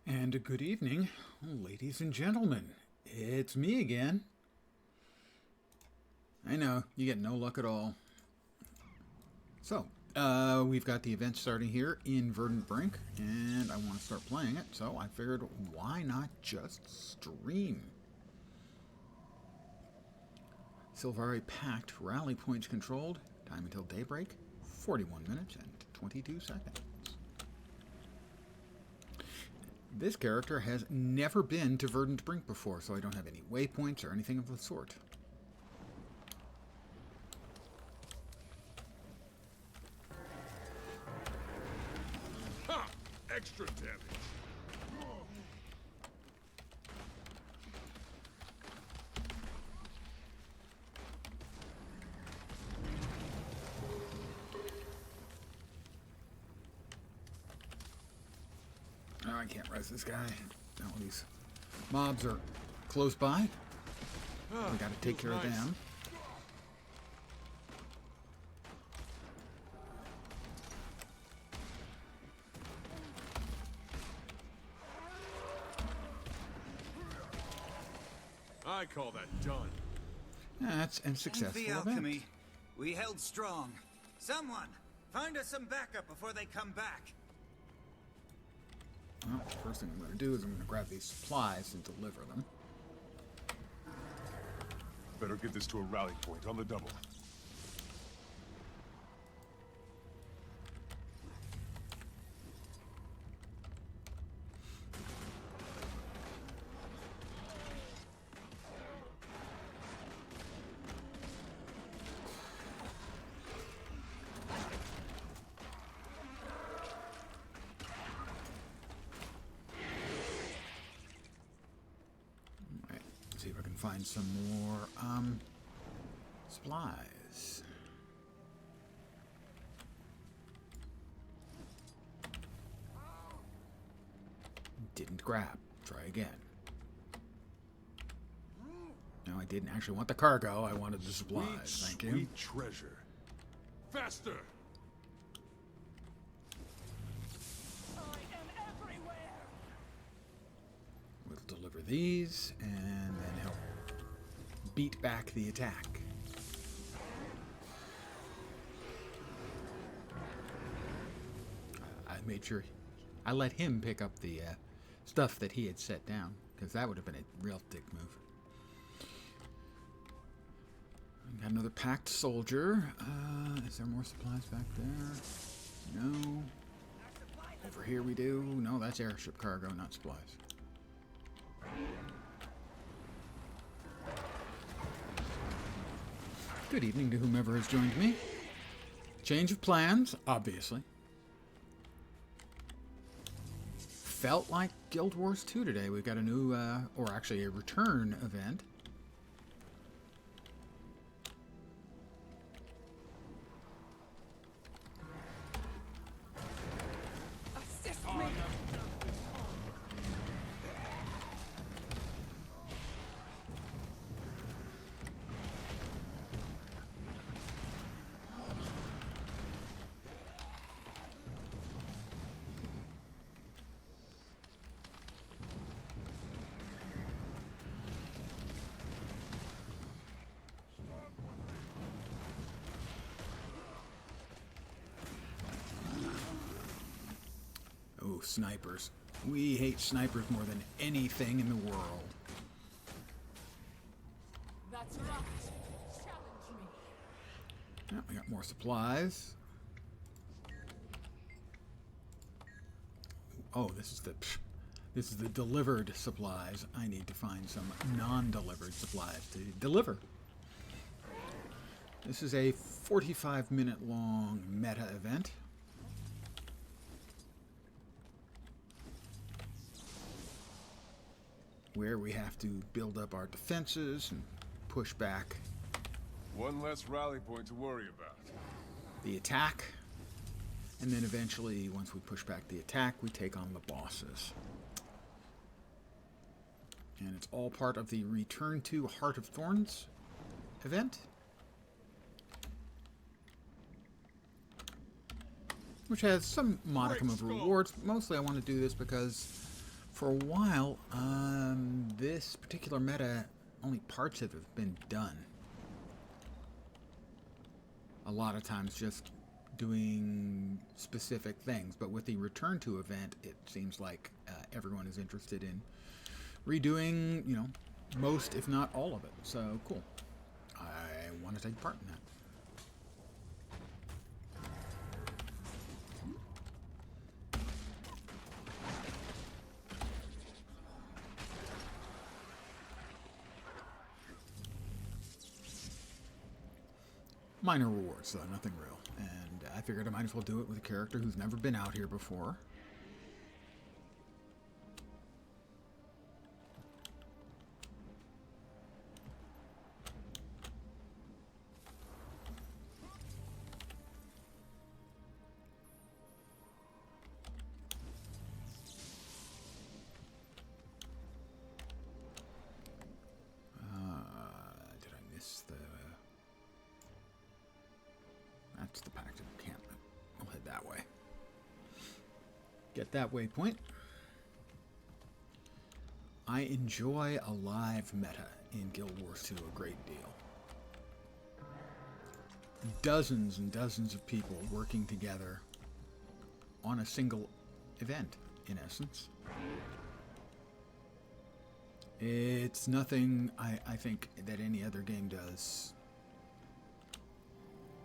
And good evening, ladies and gentlemen. It's me again. I know, you get no luck at all. So, we've got the event starting here in Verdant Brink, and I want to start playing it, so I figured why not just stream? Silvari Pact, rally points controlled, time until daybreak, 41 minutes and 22 seconds. This character has never been to Verdant Brink before, so I don't have any waypoints or anything of the sort. Ha! Extra damage. Oh, I can't res this guy. Now these mobs are close by. We gotta take care of them. I call that done. That's a successful The event. alchemy. We held strong. Someone, find us some backup before they come back. Well, first thing I'm going to do is I'm going to grab these supplies and deliver them. Better get this to a rally point on the double. Alright, let's see if I can find some more supplies. Didn't grab. Try again. No, I didn't actually want the cargo. I wanted the supplies. Thank you. Sweet treasure. Faster! We'll deliver these and then help beat back the attack. I made sure I let him pick up the stuff that he had set down, because that would have been a real dick move. Got another packed soldier. Is there more supplies back there? No. Over here we do. No, that's airship cargo, not supplies. Good evening to whomever has joined me. Change of plans, obviously. Felt like Guild Wars 2 today. We've got a new, or actually a return event. Oh, snipers. We hate snipers more than anything in the world. That's right. Challenge me. Oh, we got more supplies. Oh, this is the delivered supplies. I need to find some non-delivered supplies to deliver. This is a 45-minute long meta event. Where we have to build up our defenses and push back One less rally point to worry about. the attack. And then eventually, once we push back the attack, we take on the bosses. And it's all part of the Return to Heart of Thorns event, which has some modicum of rewards. Mostly I want to do this because For a while, this particular meta, only parts of it have been done. A lot of times just doing specific things, but with the return to event, it seems like everyone is interested in redoing, most, if not all of it. So, cool. I want to take part in that. Minor rewards, though, nothing real. And I figured I might as well do it with a character who's never been out here before. Did I miss the... That's the pact of encampment. We'll head that way. Get that waypoint. I enjoy a live meta in Guild Wars 2 a great deal. Dozens and dozens of people working together on a single event, in essence. It's nothing I think that any other game does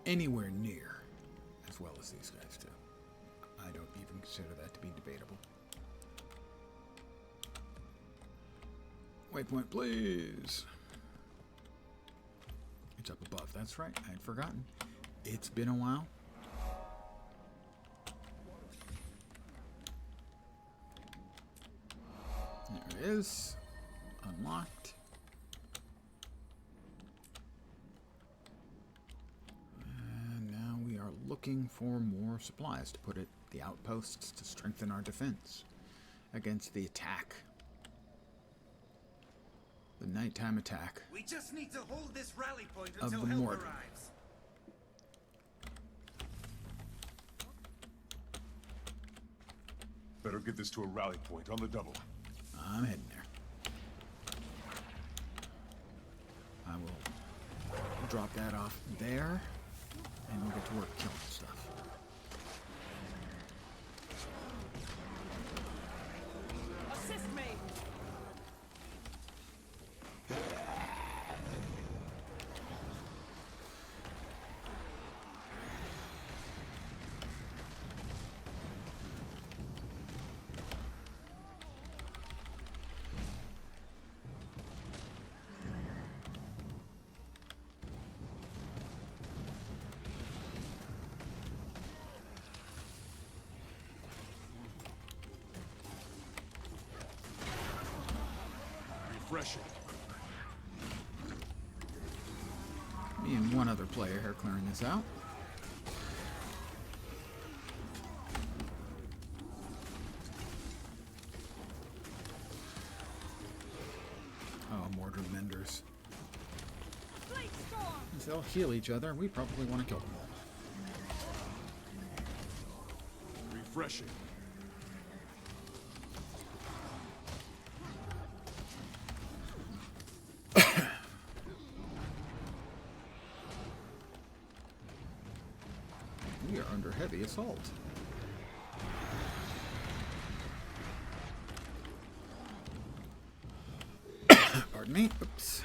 anywhere near as well as these guys do. I don't even consider that to be debatable. Waypoint, please. It's up above. That's right. I had forgotten. It's been a while. There it is. Unlocked. And now we are looking for more supplies to put at the outposts to strengthen our defense against the attack. The nighttime attack. We just need to hold this rally point Of until the help Mordor. arrives. Better get this to a rally point on the double. I'm heading there. I will drop that off there, and we'll get to work killing stuff. Assist me. Refreshing. Me and one other player here clearing this out. Oh, Mordor Menders. Blade storm. If they'll heal each other, we probably want to kill them all. Refreshing. We are under heavy assault. Pardon me. Oops.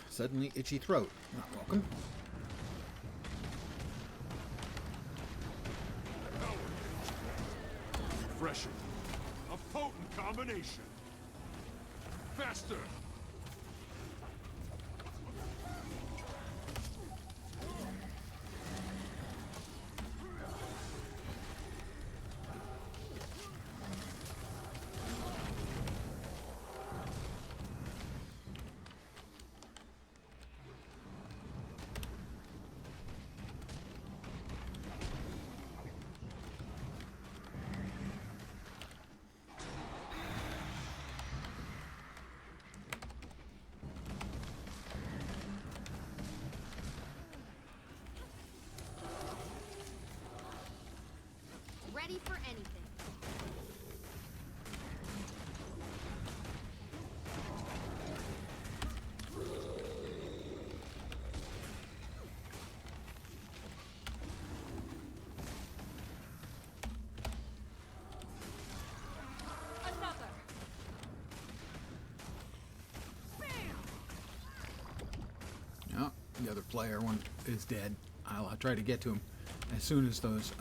Suddenly itchy throat. Not welcome. Refreshing. A potent combination. Faster. ready for anything. Another. No, the other player one is dead. I'll try to get to him as soon as those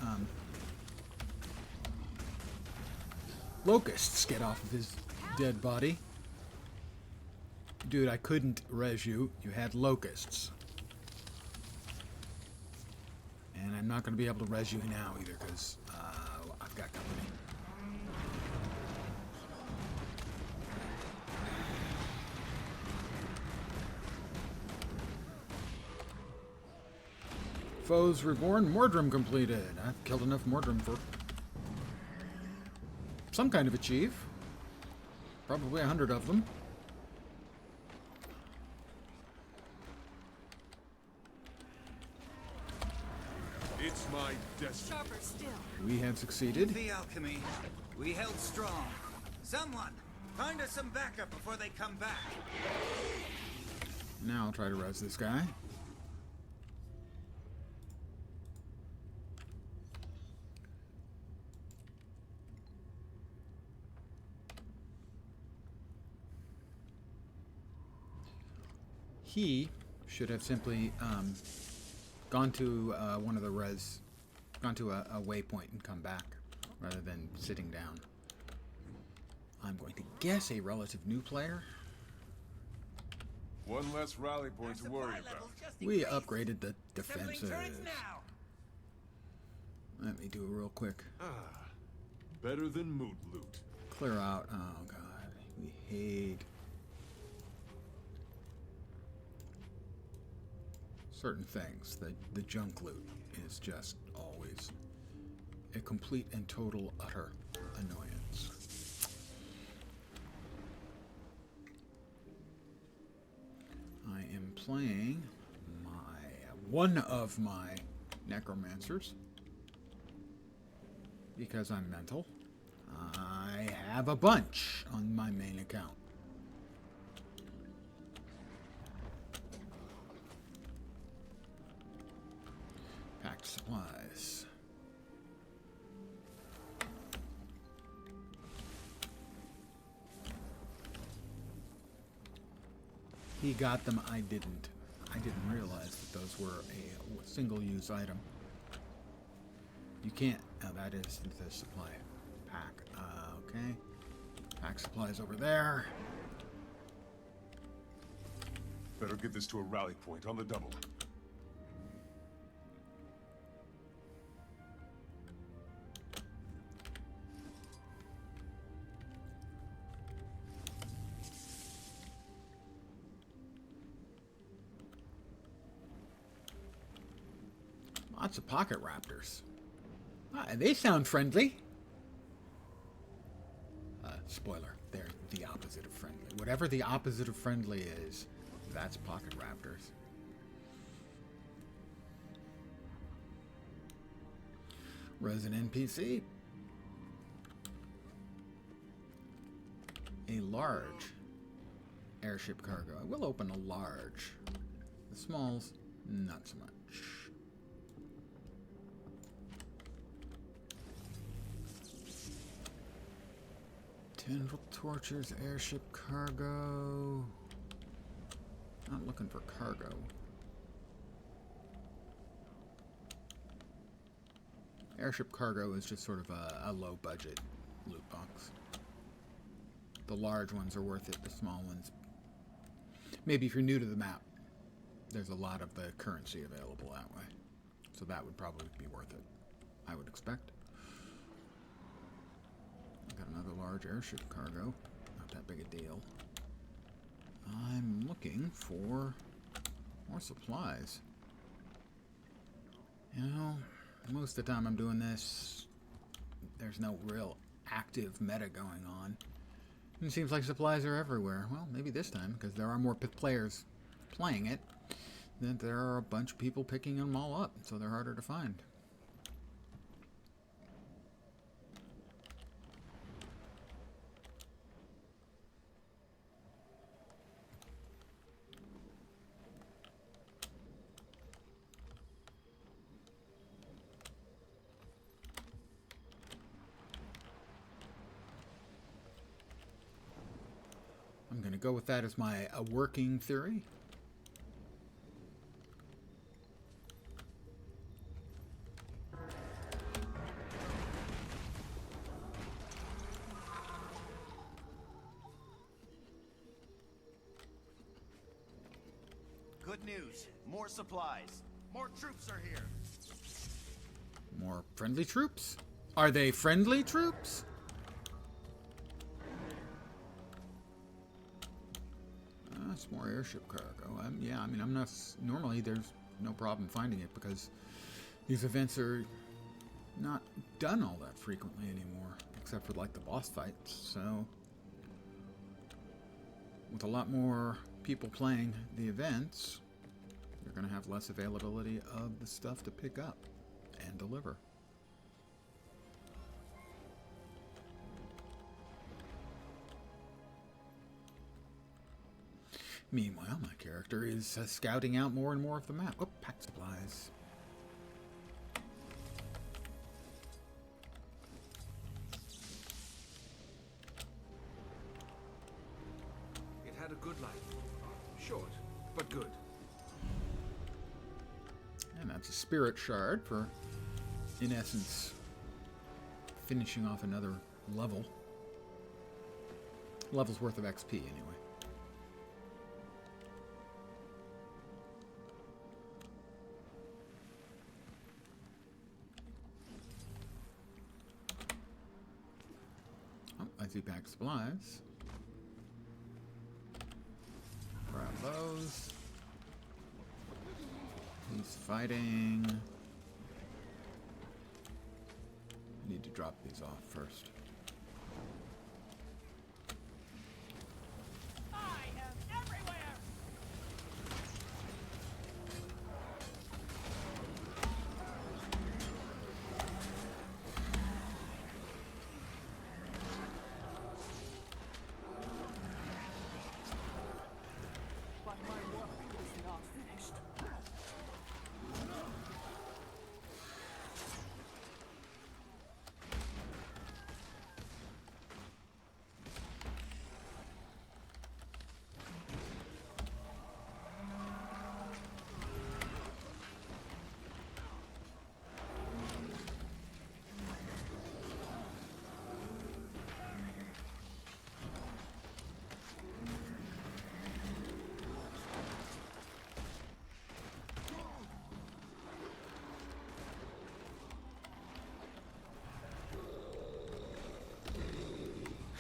locusts get off of his dead body. Dude, I couldn't res you. You had locusts. And I'm not going to be able to res you now either because I've got company. Foes reborn, Mordrum completed. I've killed enough Mordrum for some kind of achieve. Probably 100 of them. It's my destiny. Sharper still. We have succeeded. The alchemy. We held strong. Someone, find us some backup before they come back. Now I'll try to res this guy. He should have simply gone to one of the gone to a waypoint and come back, rather than sitting down. I'm going to guess a relative new player. One less rally point to worry about. We upgraded the Assembling defenses. turrets now. Let me do it real quick. Better than moot loot. Clear out. Oh god, we hate certain things. The junk loot is just always a complete and total utter annoyance. I am playing one of my necromancers because I'm mental. I have a bunch on my main account. Packed supplies. He got them, I didn't. I didn't realize that those were a single-use item. You can't... Oh, that is the supply pack. Okay. Pack supplies over there. Better get this to a rally point on the double. Lots of pocket raptors. Ah, they sound friendly. Spoiler, they're the opposite of friendly. Whatever the opposite of friendly is, that's pocket raptors. Resident NPC. A large airship cargo. I will open a large. The smalls, not so much. Tendril torches, airship cargo. Not looking for cargo. Airship cargo is just sort of a low budget loot box. The large ones are worth it, the small ones. Maybe if you're new to the map, there's a lot of the currency available that way. So that would probably be worth it, I would expect. Got another large airship cargo. Not that big a deal. I'm looking for more supplies. You know, most of the time I'm doing this, there's no real active meta going on. And it seems like supplies are everywhere. Well, maybe this time, because there are more players playing it, that there are a bunch of people picking them all up, so they're harder to find. go with that as my working theory. Good news. More supplies. More troops are here. More friendly troops? Are they friendly troops? It's more airship cargo. Yeah, I mean, I'm not... Normally, there's no problem finding it because these events are not done all that frequently anymore, except for, like, the boss fights. So, with a lot more people playing the events, you're going to have less availability of the stuff to pick up and deliver. Meanwhile, my character is scouting out more and more of the map. Oh, pack supplies. It had a good life. Short, but good. And that's a spirit shard for, in essence, finishing off another level. Level's worth of XP, anyway. Oh, I see pack supplies. Grab those. He's fighting. I need to drop these off first. I am everywhere! But my work is not finished.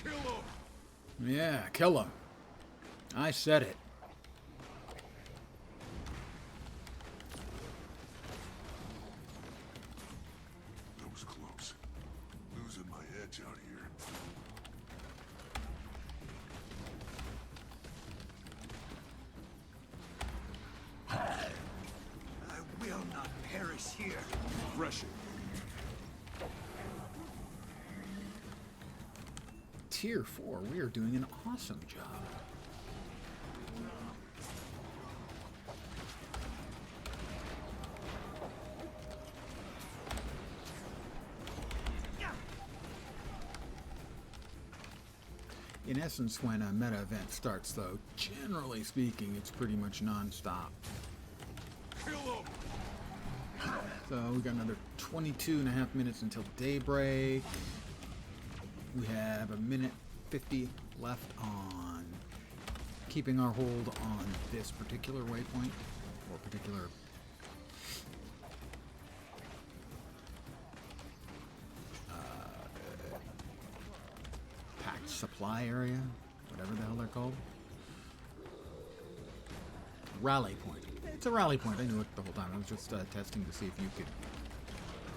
Kill him! Yeah, kill him. I said it. That was close. Losing my edge out here. I will not perish here. Refreshing. Tier 4, we are doing an awesome job. In essence, when a meta event starts, though, generally speaking, it's pretty much non-stop. Kill him! So we got another 22 and a half minutes until daybreak. We have a minute 50 left on keeping our hold on this particular waypoint, or particular packed supply area, whatever the hell they're called. Rally point. It's a rally point. I knew it the whole time. I was just testing to see if you could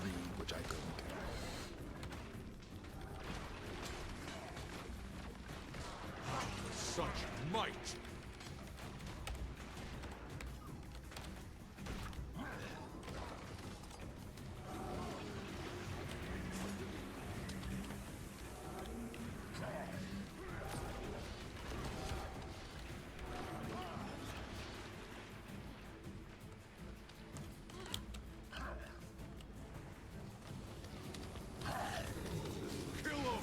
read, which I couldn't. Such might! Kill him!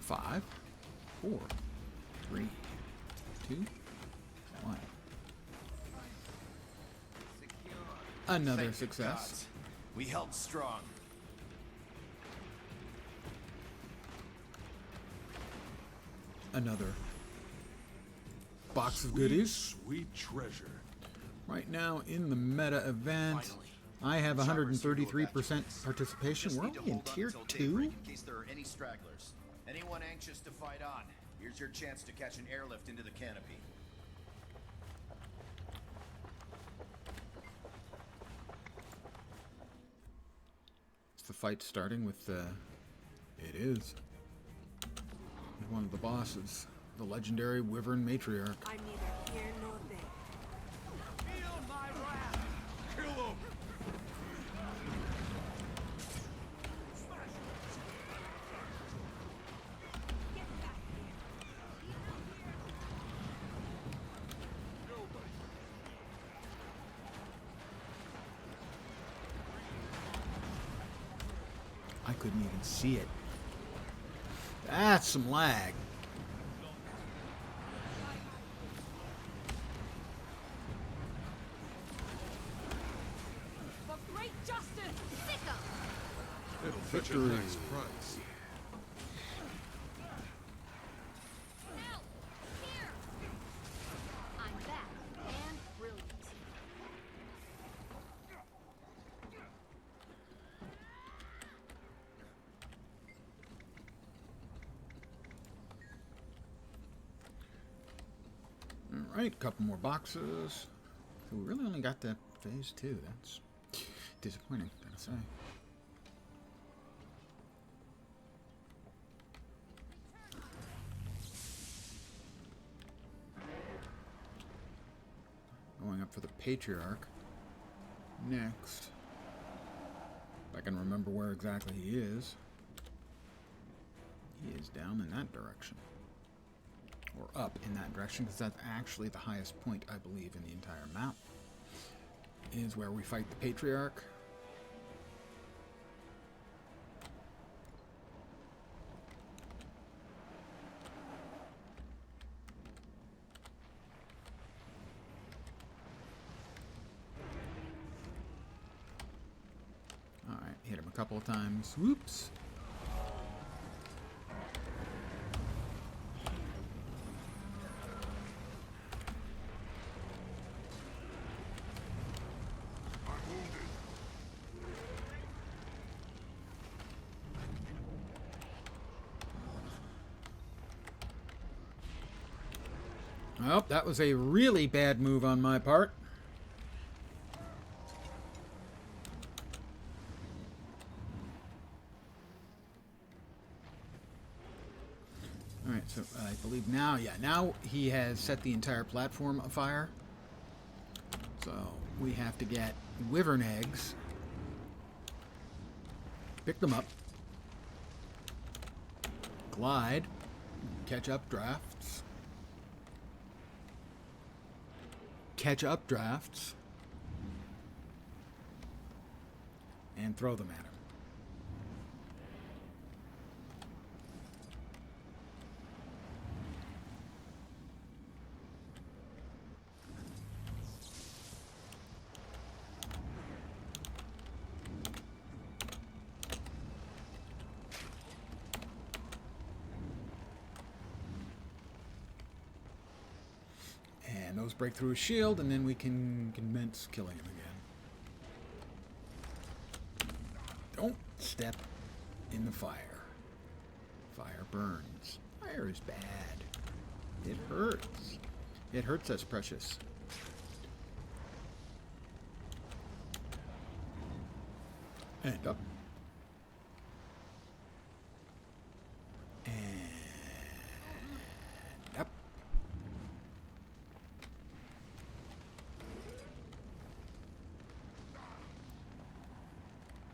5, 4, 3, 2, 1. Another Thank you, success. gods. We held strong. Another box of goodies. Sweet treasure. Right now in the meta event, Finally. I have Shoppers here know about 133% you. participation. Just We're need to only in hold on tier until 2. daybreak in case there are any stragglers. Anyone anxious to fight on? Here's your chance to catch an airlift into the canopy. Is the fight starting with it is. With one of the bosses, the legendary Wyvern Matriarch. I'm neither here nor there. Feel my wrath! Kill him! I couldn't even see it. That's some lag. For great justice! It'll fetch a Victory. nice price. Help! Here! I'm back and brilliant. Alright, couple more boxes. So we really only got that phase 2. That's disappointing, gotta say. Going up for the Patriarch. Next. If I can remember where exactly he is. He is down in that direction. Or up in that direction, because that's actually the highest point, I believe, in the entire map. Is where we fight the Patriarch. Alright, hit him a couple of times. Whoops. I'm wounded. Well, that was a really bad move on my part. Alright, so I believe now, now he has set the entire platform afire. So we have to get wyvern eggs, pick them up, glide, catch up drafts, and throw them at him. And those break through his shield, and then we can commence killing him again. Don't step in the fire. Fire burns. Fire is bad. It hurts. It hurts us, precious. And up. And up.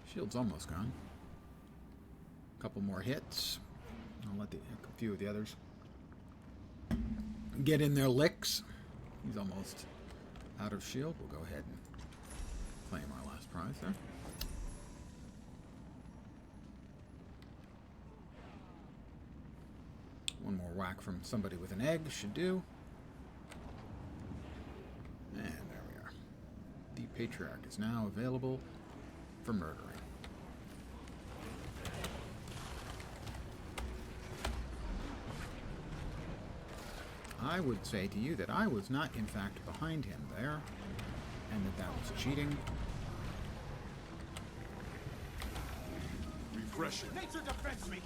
Shield's almost gone. Couple more hits. I'll let a few of the others get in their licks. He's almost out of shield. We'll go ahead and claim our last prize there. One more whack from somebody with an egg should do. And there we are. The Patriarch is now available for murdering. I would say to you that I was not, in fact, behind him there, and that was cheating. Refreshing. Nature defends me!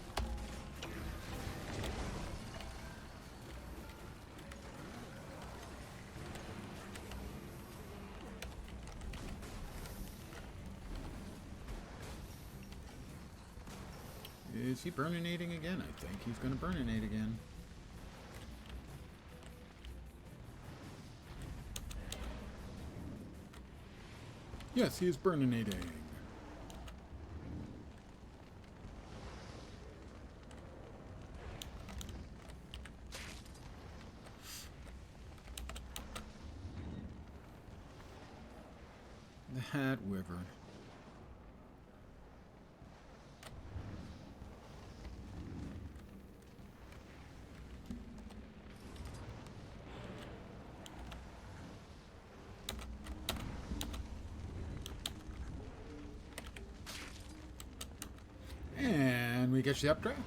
Is he burninating again? I think he's going to burninate again. Yes, he is burninating. That wyvern. And we get the updraft.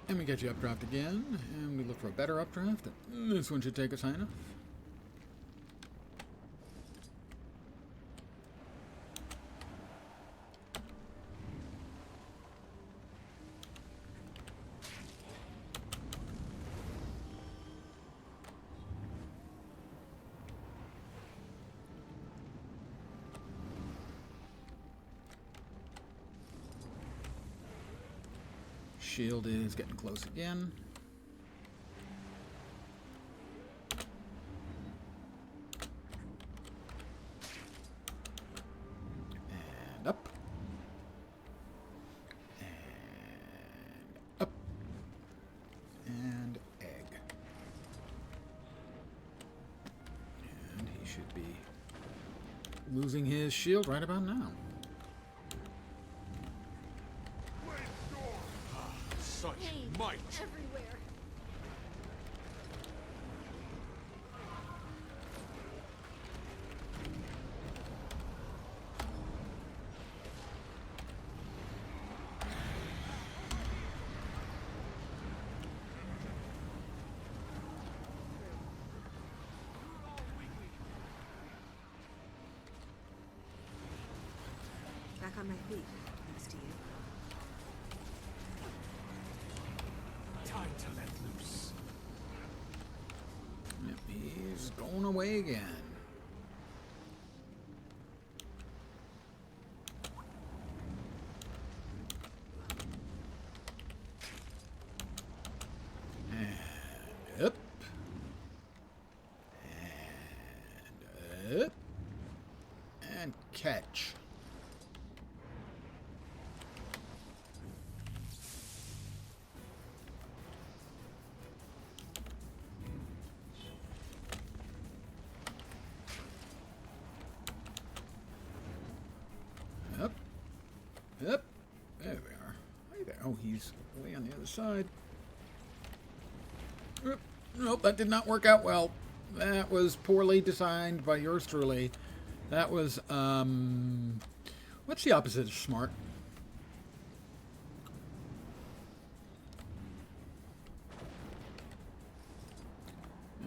And we get the updraft again. And we look for a better updraft. This one should take us high enough. Shield is getting close again. And up. And up. And egg. And he should be losing his shield right about now. Such Pain might. everywhere. Back on my feet, thanks to you. Time to let loose. Yep, he's going away again. And up. And up. And catch. Up. Up. There we are. Hey there. Oh, he's way on the other side. Oop. Nope, that did not work out well. That was poorly designed by yours truly. That was, what's the opposite of smart?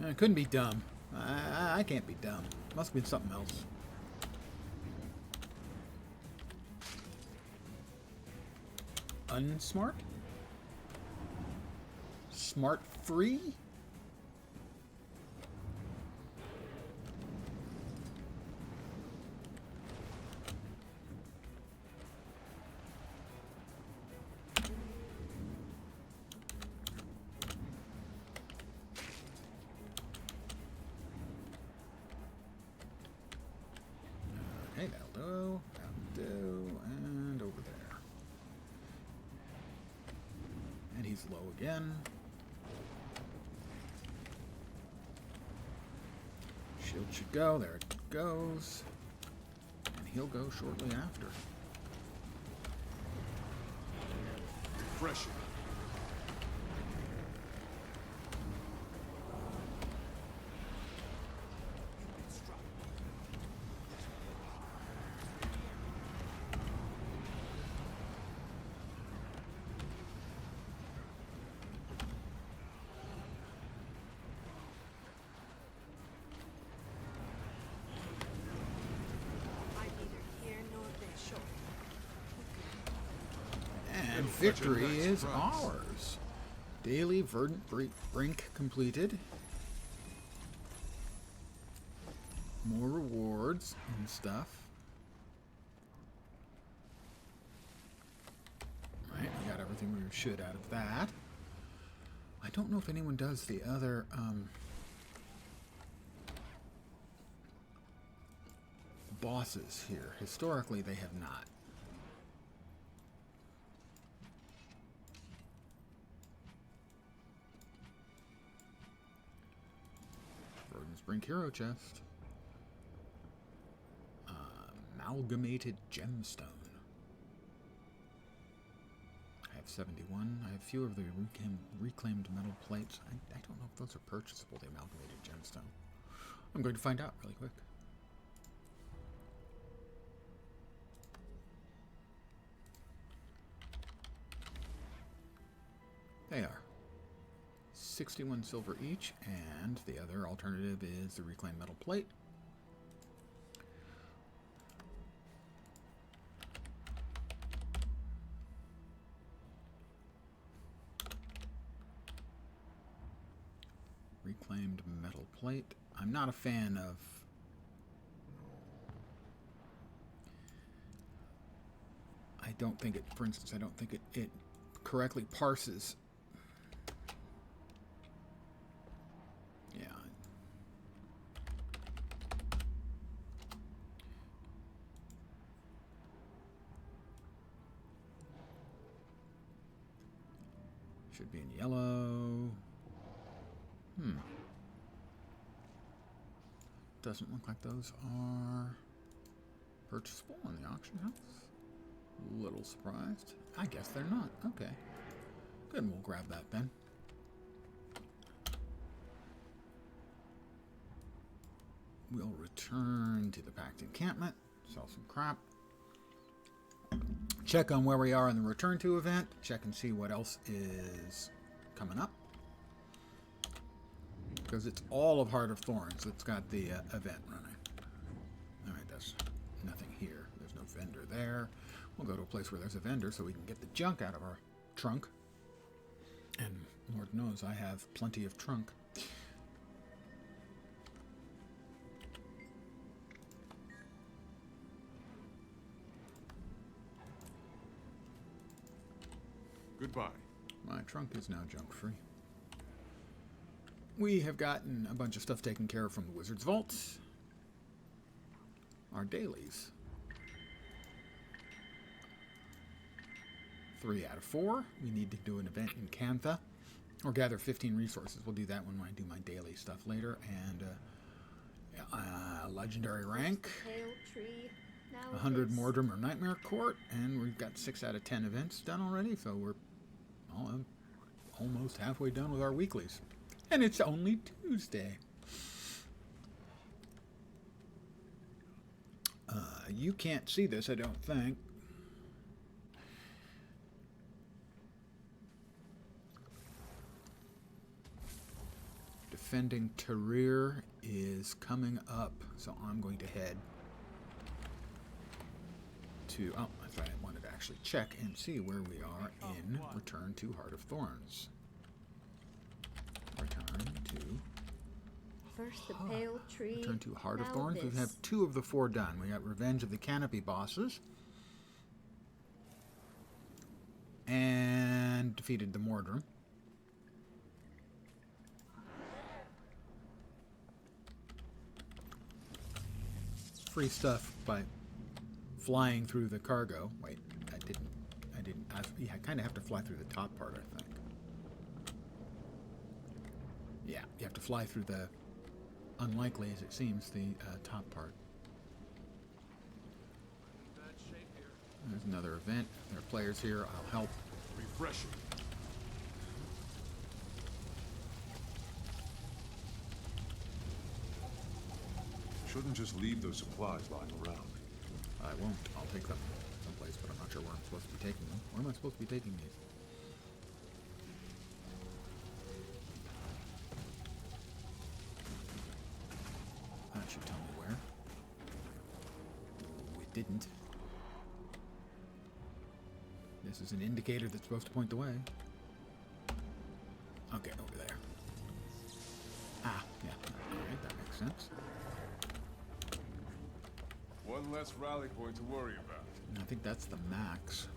It couldn't be dumb. I can't be dumb. Must have been something else. Unsmart? Smart free? Okay, that'll do. That'll do. And over there. And he's low again. Shield should go. There it goes. And he'll go shortly after. refreshing. I'm neither here nor there, sure. And victory is ours. Daily Verdant Brink completed. More rewards and stuff. Right, we got everything we should out of that. I don't know if anyone does the other, bosses here. Historically, they have not. Verdant's Brink Hero Chest. Amalgamated Gemstone. I have 71. I have few of the reclaimed metal plates. I don't know if those are purchasable, the Amalgamated Gemstone. I'm going to find out really quick. They are 61 silver each, and the other alternative is the reclaimed metal plate. Reclaimed metal plate. I'm not a fan of I don't think it, for instance, I don't think it correctly parses. Yeah. Should be in yellow. Doesn't look like those are purchasable in the auction house. A little surprised. I guess they're not. Okay. Good, we'll grab that then. We'll return to the packed encampment, sell some crap, check on where we are in the return to event, check and see what else is coming up. Because it's all of Heart of Thorns that's got the event running. Alright, that's nothing here. There's no vendor there. We'll go to a place where there's a vendor so we can get the junk out of our trunk. And Lord knows I have plenty of trunk. Goodbye. My trunk is now junk free. We have gotten a bunch of stuff taken care of from the Wizard's Vault. Our dailies. 3 out of 4. We need to do an event in Cantha. Or gather 15 resources. We'll do that when I do my daily stuff later. And legendary rank. Pale tree. Now 100 it is. Mordrim or Nightmare Court. And we've got 6 out of 10 events done already. So we're almost halfway done with our weeklies. And it's only Tuesday. You can't see this, I don't think. Defending Tarir is coming up, so I'm going to head to... Oh, I thought I wanted to actually check and see where we are in Return to Heart of Thorns. Return to First the pale tree. Return to Heart of now Thorns. We this. have 2 of the 4 done. We got Revenge of the Canopy bosses. And defeated the Mordrim. Free stuff by flying through the cargo. Wait, I didn't. Yeah, I kind of have to fly through the top part, I think. Yeah, you have to fly through the, unlikely as it seems, the top part. Bad shape here. There's another event. There are players here. I'll help. refreshing. Shouldn't just leave those supplies lying around. I won't. I'll take them someplace, but I'm not sure where I'm supposed to be taking them. Where am I supposed to be taking these? That should tell me where. Oh, it didn't. This is an indicator that's supposed to point the way. Okay, over there. Ah, yeah. Alright, that makes sense. One less rally point to worry about. And I think that's the max.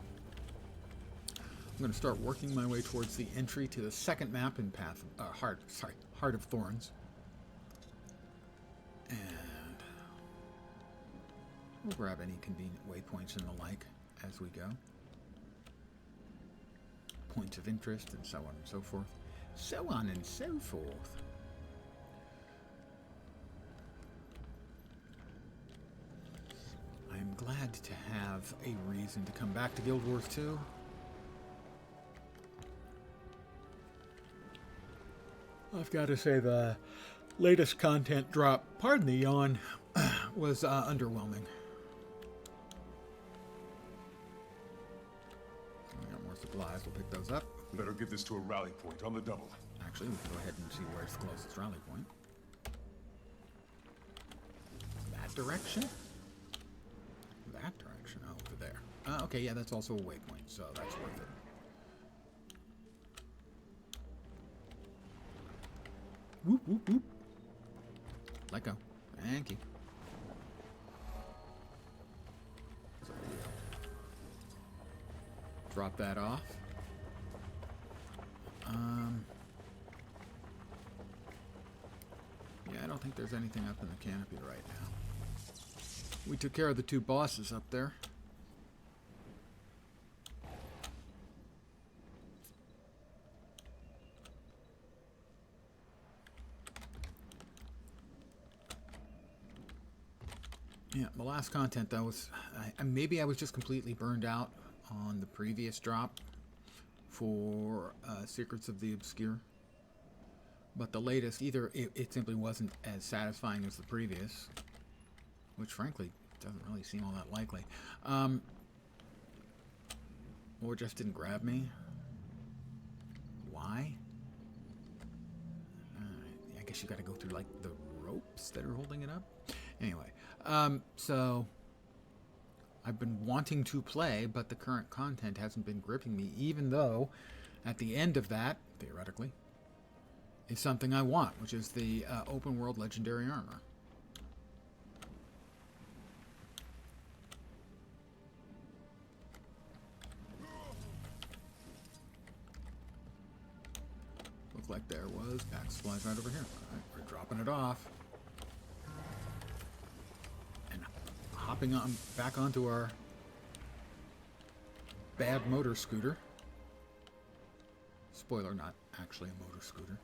I'm going to start working my way towards the entry to the second map in Heart of Thorns. And we'll grab any convenient waypoints and the like as we go. Points of interest and so on and so forth. So on and so forth. I'm glad to have a reason to come back to Guild Wars 2. I've got to say the latest content drop, pardon the yawn, was underwhelming. We got more supplies, we'll pick those up. Better get this to a rally point on the double. Actually, we can go ahead and see where's the closest rally point. That direction? That direction, over there. Okay, yeah, that's also a waypoint, so that's worth it. Whoop, whoop, whoop. Let go. Thank you. So, drop that off. Yeah, I don't think there's anything up in the canopy right now. We took care of the two bosses up there. Yeah, the last content though was maybe I was just completely burned out on the previous drop for Secrets of the Obscure. But the latest, either it simply wasn't as satisfying as the previous, which frankly doesn't really seem all that likely, or just didn't grab me. Why? I guess you got to go through like the ropes that are holding it up. Anyway, so I've been wanting to play, but the current content hasn't been gripping me, even though at the end of that, theoretically, is something I want, which is the open world legendary armor. Looked like there was back supplies right over here. All right, we're dropping it off. And hopping on back onto our bad motor scooter. Spoiler, not actually a motor scooter.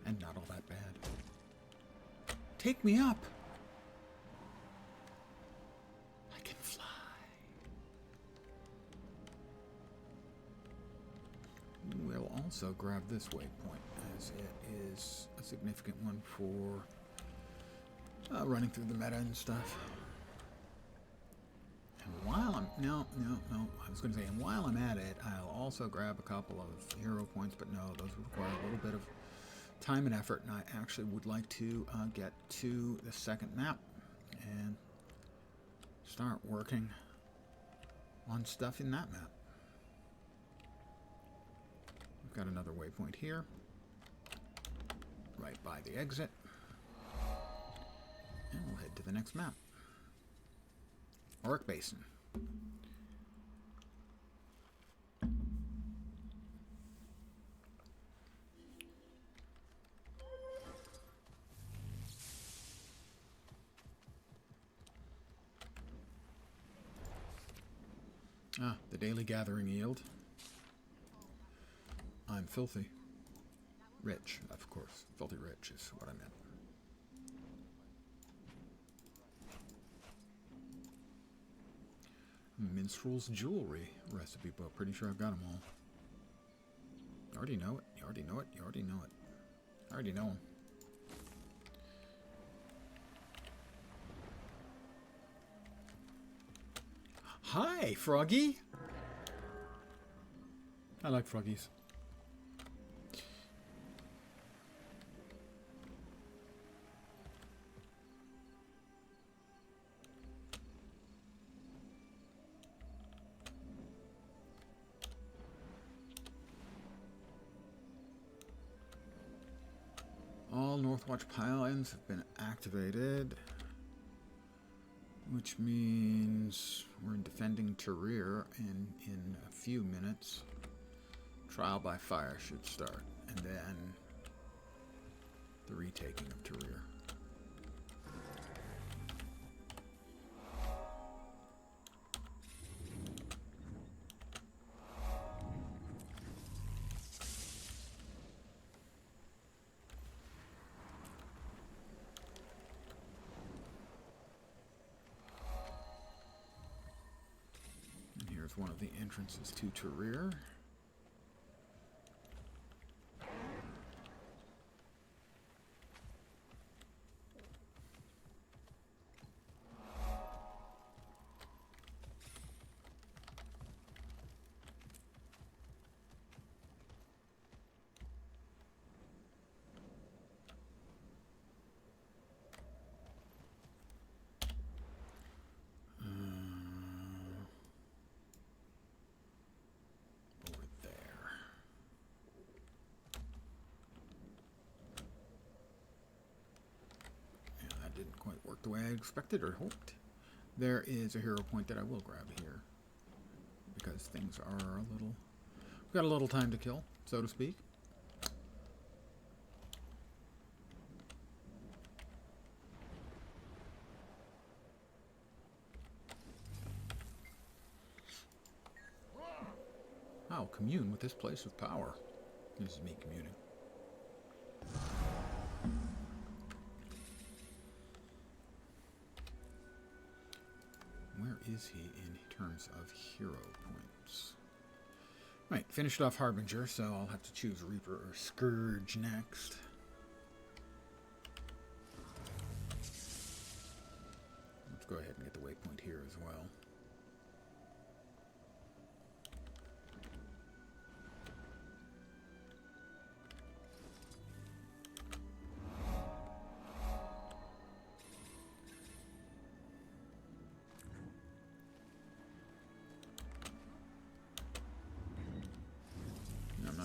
And not all that bad. Take me up! I can fly. We'll also grab this waypoint, as it is a significant one for running through the meta and stuff. And while I'm... No. I was going to say, and while I'm at it, I'll also grab a couple of hero points, but no, those require a little bit of time and effort, and I actually would like to get to the second map and start working on stuff in that map. We've got another waypoint here, right by the exit, and we'll head to the next map. Orc Basin. Ah, the daily gathering yield. I'm filthy. Rich, of course. Filthy rich is what I meant. Minstrel's Jewelry recipe book. Pretty sure I've got them all. You already know it. You already know it. You already know it. I already know them. Hi, Froggy. I like froggies. All Northwatch pylons have been activated, which means we're defending Tarir, and in a few minutes, trial by fire should start, and then the retaking of Tarir. One of the entrances to Tarir. Didn't quite work the way I expected or hoped. There is a hero point that I will grab here because things are a little... We've got a little time to kill, so to speak. I'll commune with this place of power. This is me communing. Where is he in terms of hero points? Right, finished off Harbinger, so I'll have to choose Reaper or Scourge next. Let's go ahead and get the waypoint here as well.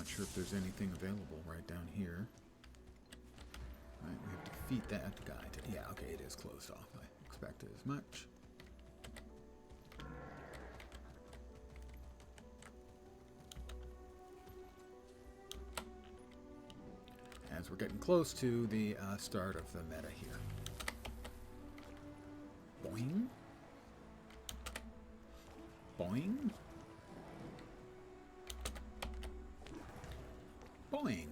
Sure if there's anything available right down here. Right, we have to defeat that guy. Yeah, okay, it is closed off. I expected as much. As we're getting close to the start of the meta here. Boing. Boing. Boing.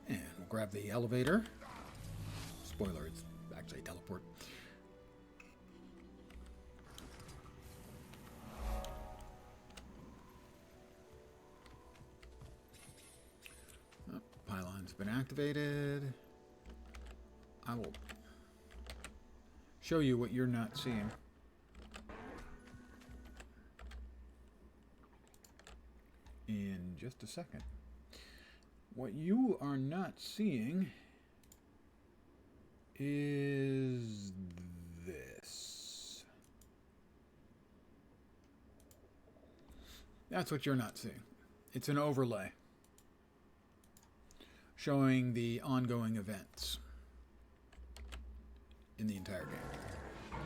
And we'll grab the elevator. Spoiler, it's actually a teleport. Oh, pylon's been activated. I will show you what you're not seeing. In just a second. What you are not seeing is this. That's what you're not seeing. It's an overlay showing the ongoing events in the entire game.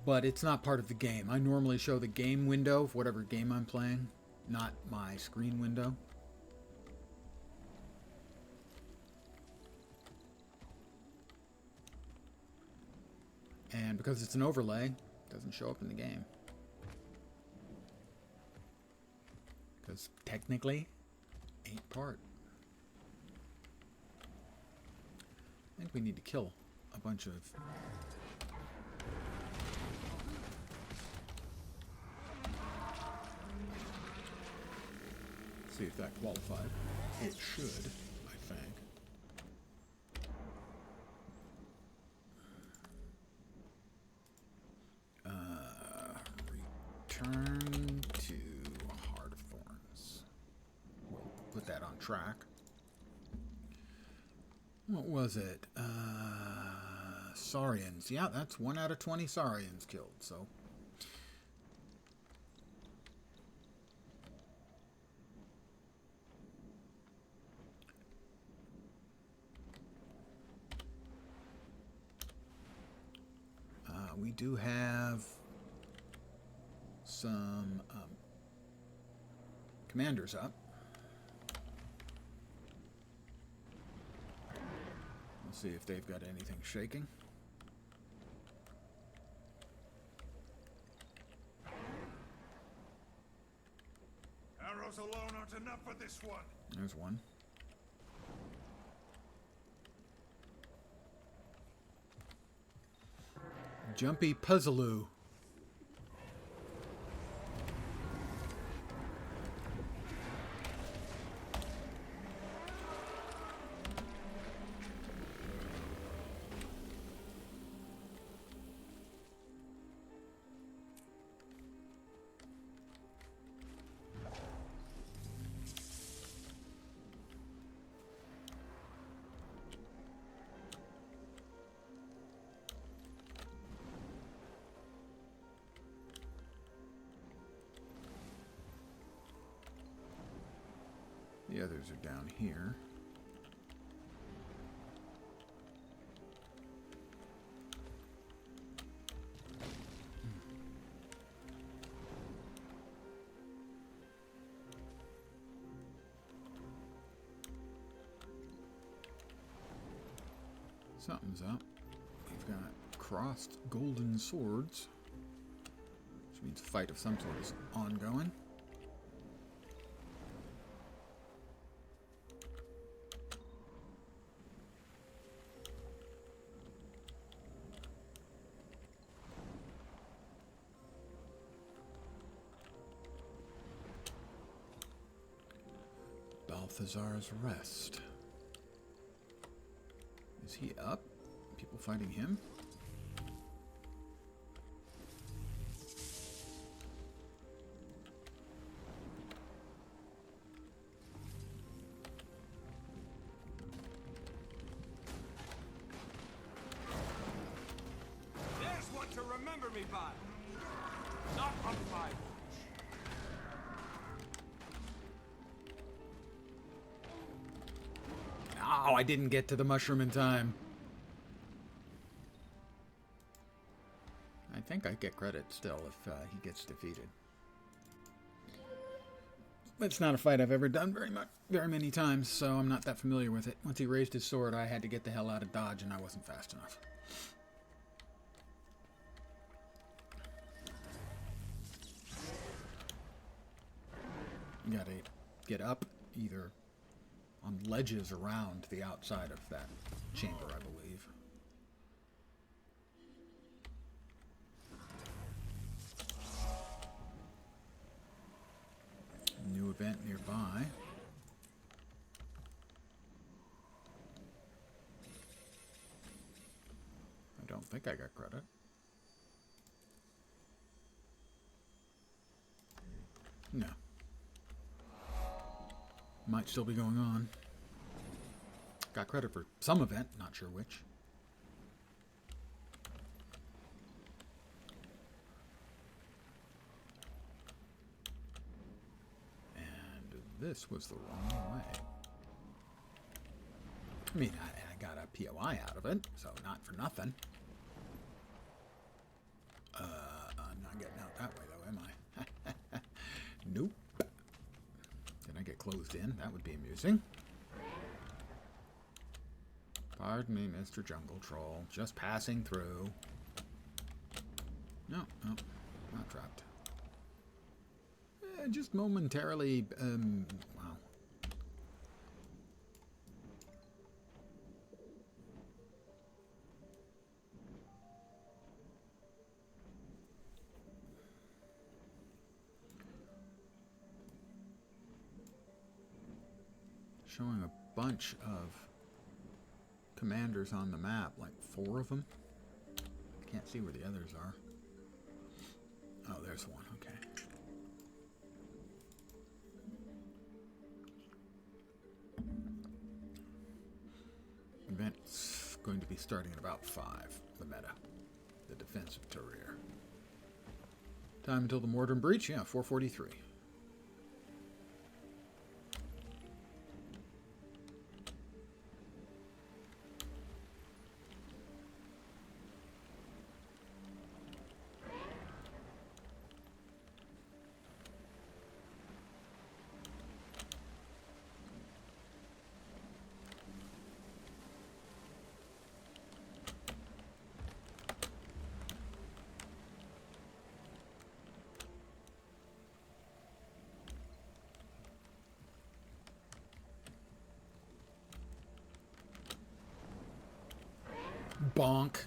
But it's not part of the game. I normally show the game window of whatever game I'm playing, not my screen window. And because it's an overlay, Doesn't show up in the game. Because technically, ain't part. I think we need to kill a bunch of... See if that qualified. It should, I think. Return to Heart of Thorns. We'll put that on track. What was it? Saurians. Yeah, that's 1 out of 20 Saurians killed, so... we do have some commanders up. Let's see if they've got anything shaking. Arrows alone aren't enough for this one. There's one. Jumpy Puzzaloo. The others are down here. Something's up. We've got crossed golden swords, which means a fight of some sort is ongoing. Balthazar's Rest. Is he up? People fighting him? There's one to remember me by. Not on my watch. Oh, I didn't get to the mushroom in time. I think I get credit still if he gets defeated. It's not a fight I've ever done very many times, so I'm not that familiar with it. Once he raised his sword, I had to get the hell out of dodge, and I wasn't fast enough. You gotta get up either on ledges around the outside of that chamber, I believe. New event nearby. I don't think I got credit. No. Might still be going on. Got credit for some event, not sure which. And this was the wrong way. I mean, I got a POI out of it, so not for nothing. I'm not getting out that way, though, am I? Nope. Did I get closed in? That would be amusing. Pardon me, Mr. Jungle Troll. Just passing through. No, no, not trapped. Just momentarily, wow. Showing a bunch of commanders on the map, like 4 of them. I can't see where the others are. Oh, there's one, okay. Event's going to be starting at about 5, the meta. The defensive Terrier. Time until the Mortar Breach, yeah, 4:43. Bonk.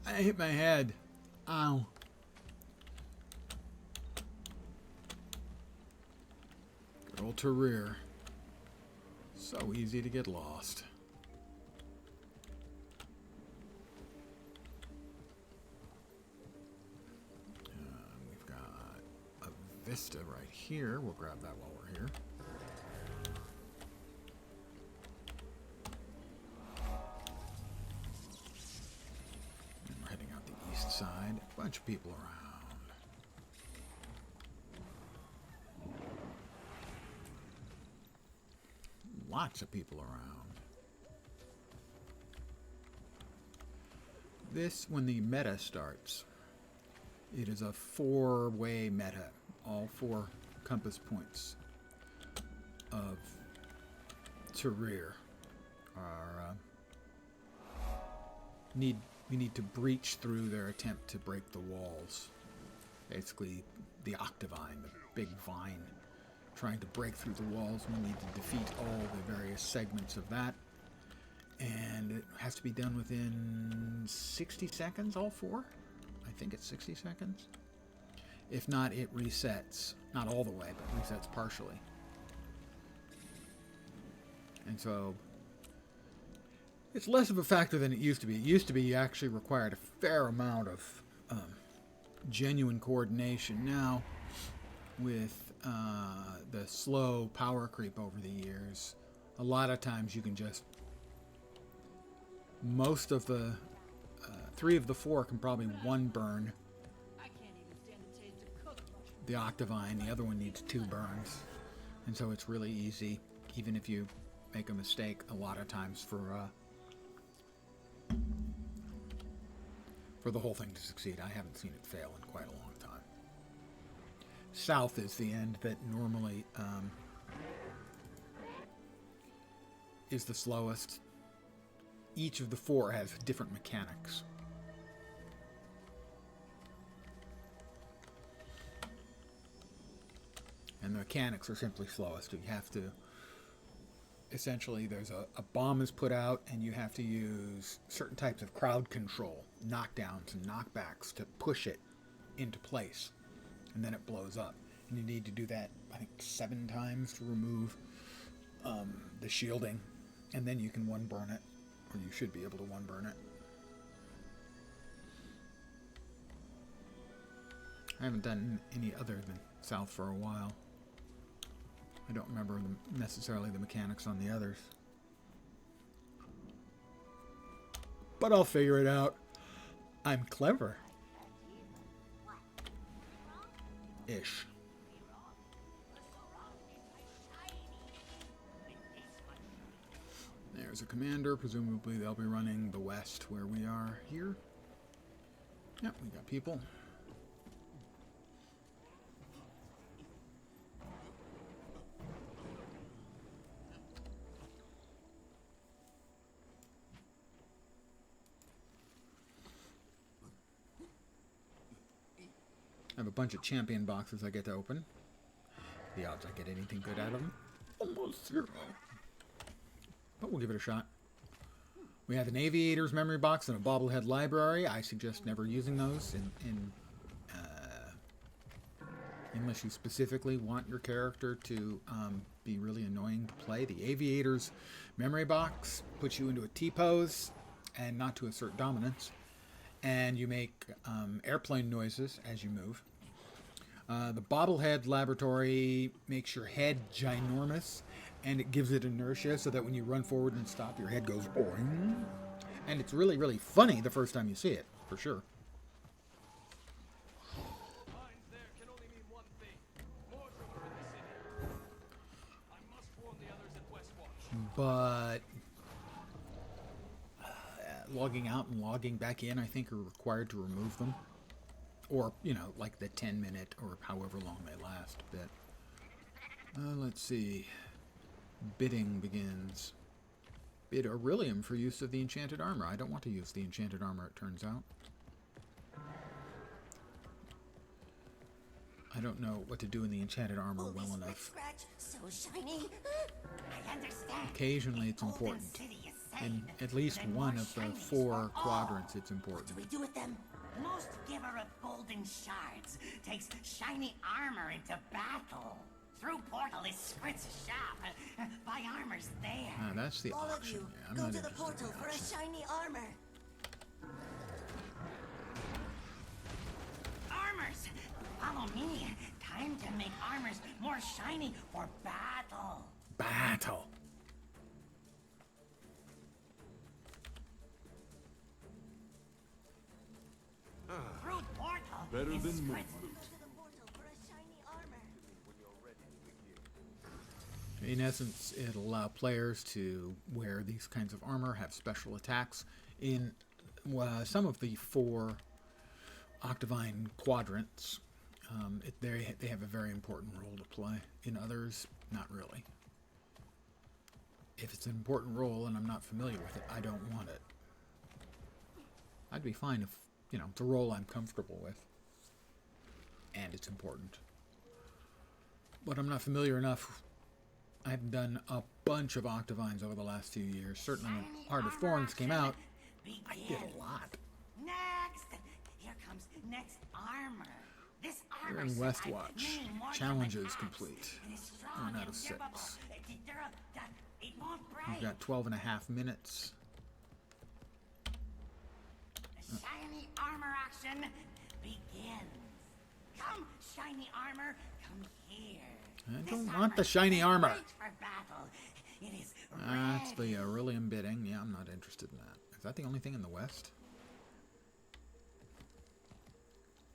I hit my head. Ow. Good old Terrier. So easy to get lost. We've got a Vista right here. We'll grab that while we're here. Side, a bunch of people around. Lots of people around. This, when the meta starts, it is a 4-way meta. All 4 compass points of Terrier are we need to breach through their attempt to break the walls. Basically, the Octavine, the big vine, trying to break through the walls. We need to defeat all the various segments of that. And it has to be done within 60 seconds, all 4? I think it's 60 seconds. If not, it resets. Not all the way, but resets partially. And so it's less of a factor than it used to be. It used to be you actually required a fair amount of genuine coordination. Now, with the slow power creep over the years, a lot of times you can just... Most of the... 3 of the 4 can probably 1 burn the Octavine. The other one needs 2 burns. And so it's really easy, even if you make a mistake a lot of times for the whole thing to succeed. I haven't seen it fail in quite a long time. South is the end that normally is the slowest. Each of the 4 has different mechanics. And the mechanics are simply slowest. You have to... Essentially, there's a bomb is put out, and you have to use certain types of crowd control, knockdowns and knockbacks to push it into place, and then it blows up. And you need to do that, I think, 7 times to remove the shielding, and then you can 1-burn it, or you should be able to 1-burn it. I haven't done any other than South for a while. I don't remember necessarily the mechanics on the others. But I'll figure it out. I'm clever. Ish. There's a commander. Presumably they'll be running the west where we are here. Yep, we got people. I have a bunch of champion boxes I get to open. The odds I get anything good out of them, almost 0. But we'll give it a shot. We have an aviator's memory box and a bobblehead library. I suggest never using those unless you specifically want your character to be really annoying to play. The aviator's memory box puts you into a T-pose and not to assert dominance. And you make airplane noises as you move. The bobblehead laboratory makes your head ginormous, and it gives it inertia so that when you run forward and stop, your head goes boing. And it's really, really funny the first time you see it, for sure. Lines there can only mean one thing. More trouble in the city. I must warn the others at Westwatch. But logging out and logging back in, I think, are required to remove them. Or, you know, like the 10-minute or however long they last bit. Let's see. Bidding begins. Bid Aurelium for use of the enchanted armor. I don't want to use the enchanted armor, it turns out. I don't know what to do in the enchanted armor well enough. So shiny. I understand. Occasionally it's important. In at least one of the 4 quadrants it's important. What do we do with them? Most giver of golden shards takes shiny armor into battle. Through portal is Skrit's shop. Buy armors there. Ah, that's the All of auction. you, Yeah, I'm go not to the interested portal in for a auction. shiny armor. Armors! Follow me. Time to make armors more shiny for battle. Battle. Through portal Better is than Skrit's. more Go loot. to the portal for a shiny armor. In essence, it'll allow players to wear these kinds of armor, have special attacks. In some of the 4 Octavine quadrants, they have a very important role to play. In others, not really. If it's an important role and I'm not familiar with it, I don't want it. I'd be fine if, you know, it's a role I'm comfortable with. And it's important. But I'm not familiar enough. I've done a bunch of Octavines over the last few years. Certainly when Heart of Thorns came out, I did a lot. Next! Here comes next armor. This armor We're in survived Westwatch. many mortal Challenges attacks. complete. It is strong 1 out and of 6. durable. It won't break. We've got 12.5 minutes. Shiny armor action begins. Come, shiny armor, come here. I This don't want armor the shiny is armor. great for battle. It is That's ready. the Aurelium bidding. Yeah, I'm not interested in that. Is that the only thing in the West?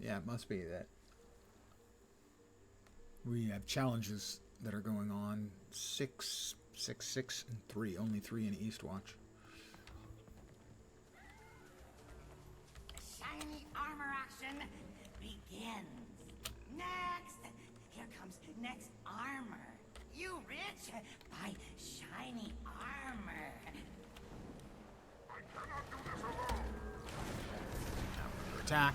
Yeah, it must be that. We have challenges that are going on. 6, 6, 6, and 3. Only 3 in Eastwatch. Shiny armor action begins. Next, here comes next armor. You rich? Buy shiny armor. Attack.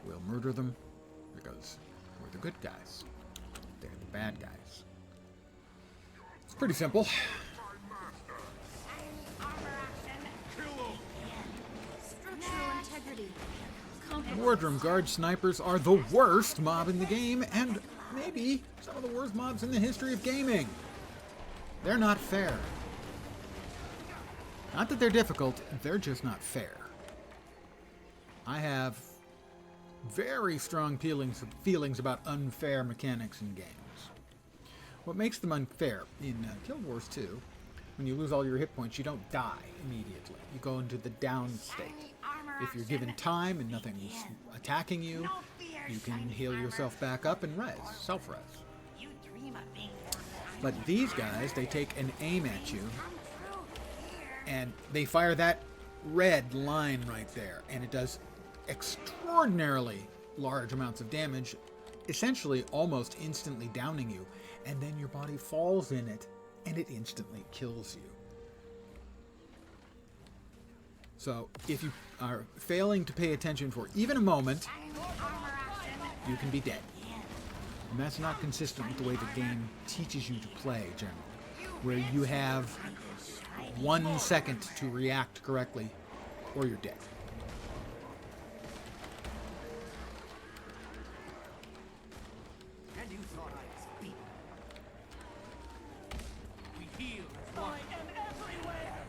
We'll murder them because we're the good guys. They're the bad guys. It's pretty simple. Shiny armor action Structural integrity. Wardroom Guard snipers are the worst mob in the game, and maybe some of the worst mobs in the history of gaming. They're not fair. Not that they're difficult, they're just not fair. I have very strong feelings about unfair mechanics in games. What makes them unfair, in Guild Wars 2, when you lose all your hit points, you don't die immediately. You go into the down state. If you're given time and nothing's attacking you, you can heal yourself back up and res, self-res. You dream of being But these guys, they take an aim at you, come true here. and they fire that red line right there, and it does extraordinarily large amounts of damage, essentially almost instantly downing you, and then your body falls in it, and it instantly kills you. So if you are failing to pay attention for even a moment, you can be dead. And that's not consistent with the way the game teaches you to play, generally, where you have 1 second to react correctly, or you're dead. And you thought I was beaten. We heal as one. I am everywhere!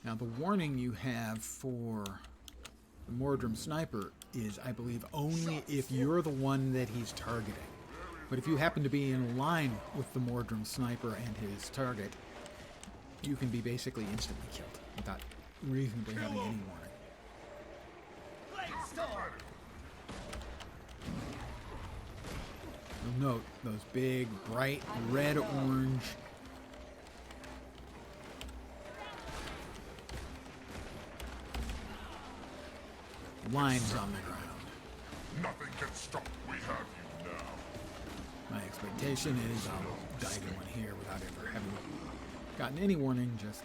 Now, the warning you have for the Mordrum sniper is, I believe, only if you're the one that he's targeting. But if you happen to be in line with the Mordrum sniper and his target, you can be basically instantly killed without reasonably having any warning. You'll note those big, bright, red-orange lines on the ground. Nothing can stop. We have you now. My expectation is I'll die to one here without ever having gotten any warning, just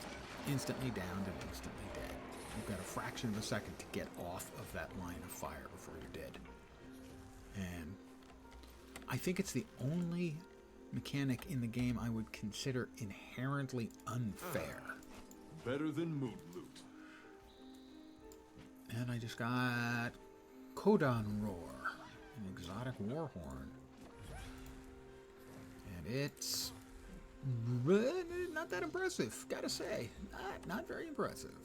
instantly downed and instantly dead. You've got a fraction of a second to get off of that line of fire before you're dead. And I think it's the only mechanic in the game I would consider inherently unfair. Better than moon loot. And I just got Codon Roar, an exotic warhorn. And it's not that impressive, gotta say. Not very impressive.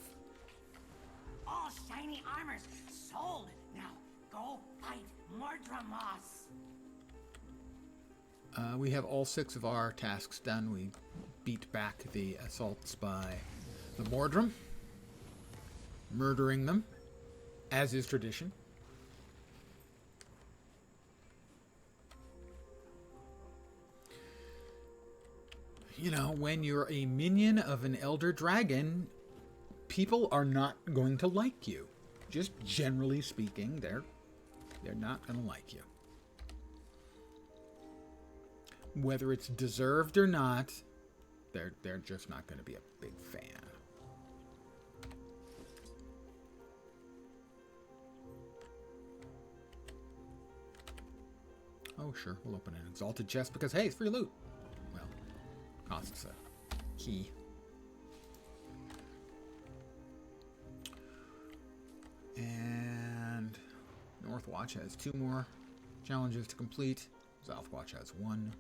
All shiny armors sold. Now go fight Mordramos. We have all 6 of our tasks done. We beat back the assaults by the Mordrum, murdering them, as is tradition. You know, when you're a minion of an Elder Dragon, people are not going to like you. Just generally speaking, they're not going to like you. Whether it's deserved or not, they're just not going to be a big fan. Oh, sure, we'll open an exalted chest because, hey, it's free loot. Well, costs a key. And Northwatch has 2 more challenges to complete. Southwatch has 1.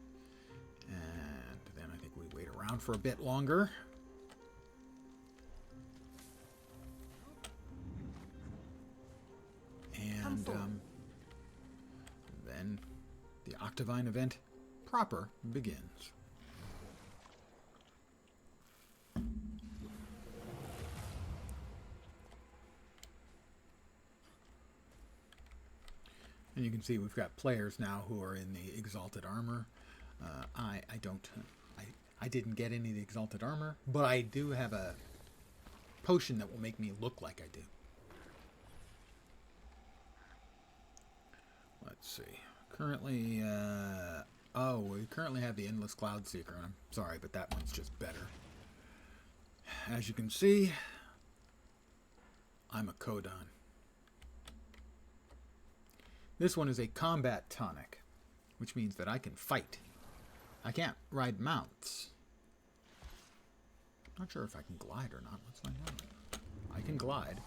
And then I think we wait around for a bit longer. And then the Octavine event proper begins. And you can see we've got players now who are in the exalted armor. I didn't get any of the exalted armor, but I do have a potion that will make me look like I do. Let's see. Currently, we currently have the Endless Cloud Seeker. I'm sorry, but that one's just better. As you can see, I'm a Codon. This one is a combat tonic, which means that I can fight. I can't ride mounts. Not sure if I can glide or not. Let's find out. I can glide,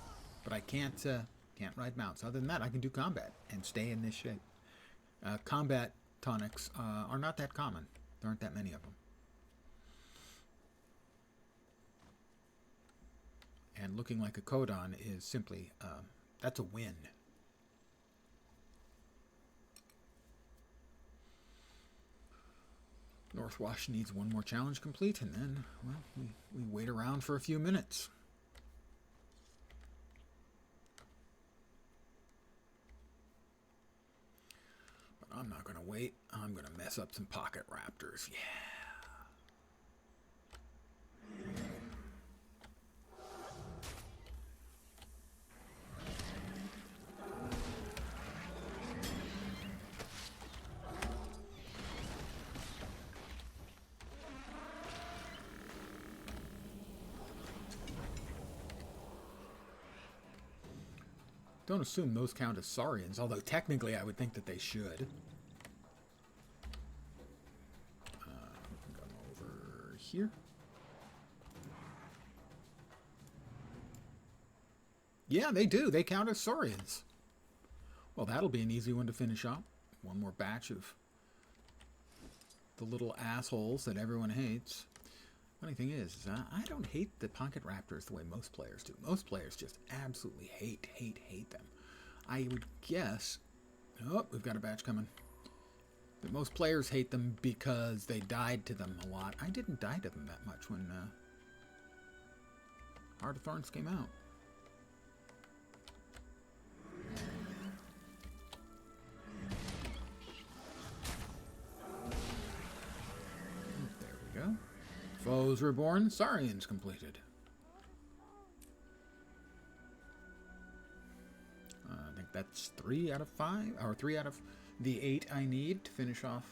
but I can't ride mounts. Other than that, I can do combat and stay in this shape. Combat tonics are not that common. There aren't that many of them. And looking like a Codon is simply, that's a win. Northwash needs 1 more challenge complete, and then, well, we wait around for a few minutes. But I'm not going to wait. I'm going to mess up some pocket raptors. Yeah. Don't assume those count as Saurians, although technically I would think that they should. Come over here. Yeah, they do. They count as Saurians. Well, that'll be an easy one to finish up. One more batch of the little assholes that everyone hates. Funny thing is I don't hate the pocket raptors the way most players do. Most players just absolutely hate them. I would guess... Oh, we've got a batch coming. That most players hate them because they died to them a lot. I didn't die to them that much when Heart of Thorns came out. There we go. Foes reborn, Saurians completed. I think that's 3 out of 5, or 3 out of the 8 I need to finish off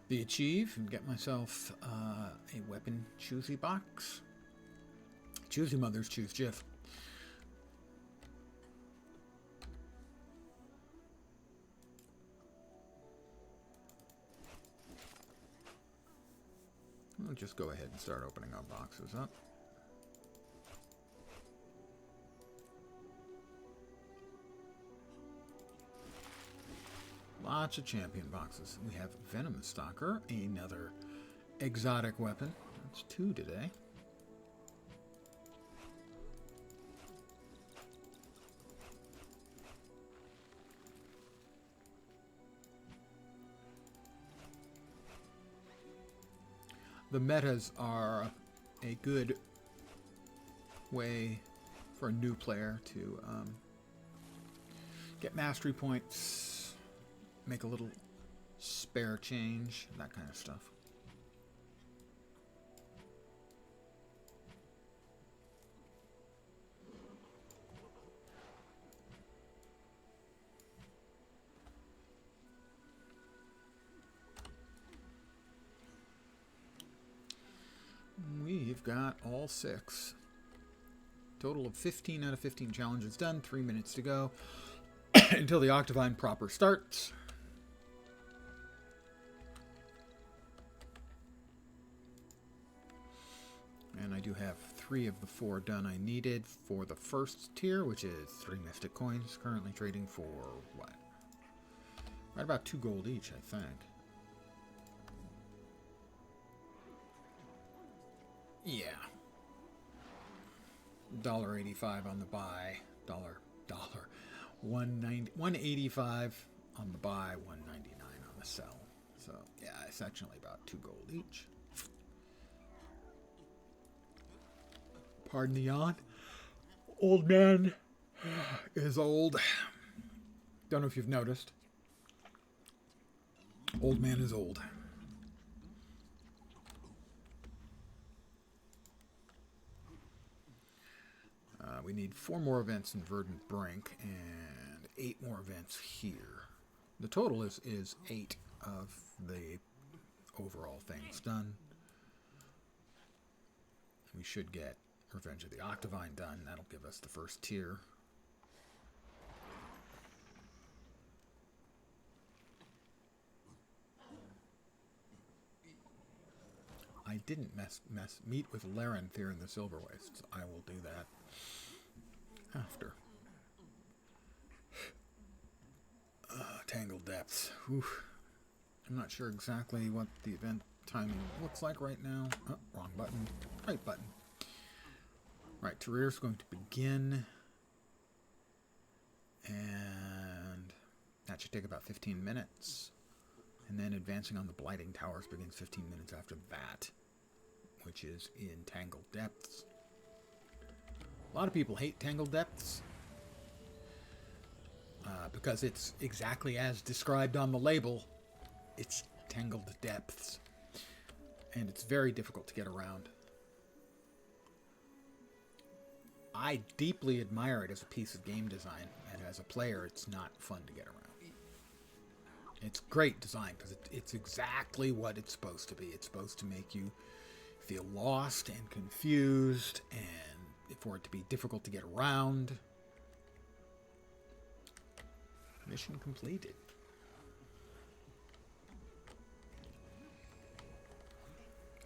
the achieve and get myself a weapon choosy box. Choosy mothers choose Jiff. We'll just go ahead and start opening our boxes up. Lots of champion boxes. We have Venomous Stalker, another exotic weapon. That's 2 today. The metas are a good way for a new player to get mastery points, make a little spare change, that kind of stuff. We've got all 6. Total of 15 out of 15 challenges done. 3 minutes to go until the Octavine proper starts. And I do have 3 of the 4 done I needed for the first tier, which is 3 Mystic Coins. Currently trading for, what? Right about 2 gold each, I think. Yeah. $1.85 on the buy. $1.85 on the buy, $1.99 on the sell. So yeah, essentially about 2 gold each. Pardon the yawn. Old man is old. Don't know if you've noticed. Old man is old. We need 4 more events in Verdant Brink and 8 more events here. The total is 8 of the overall things done. We should get Revenge of the Octavine done. That'll give us the first tier. I didn't meet with Larenth here in the Silver Wastes. I will do that after. Tangled Depths. Whew. I'm not sure exactly what the event timing looks like right now. Oh, wrong button. Right button. Right, Terreir's going to begin. And that should take about 15 minutes. And then advancing on the Blighting Towers begins 15 minutes after that, which is in Tangled Depths. A lot of people hate Tangled Depths because it's exactly as described on the label. It's Tangled Depths. And it's very difficult to get around. I deeply admire it as a piece of game design, and as a player, it's not fun to get around. It's great design because it's exactly what it's supposed to be. It's supposed to make you feel lost and confused, and for it to be difficult to get around. Mission completed.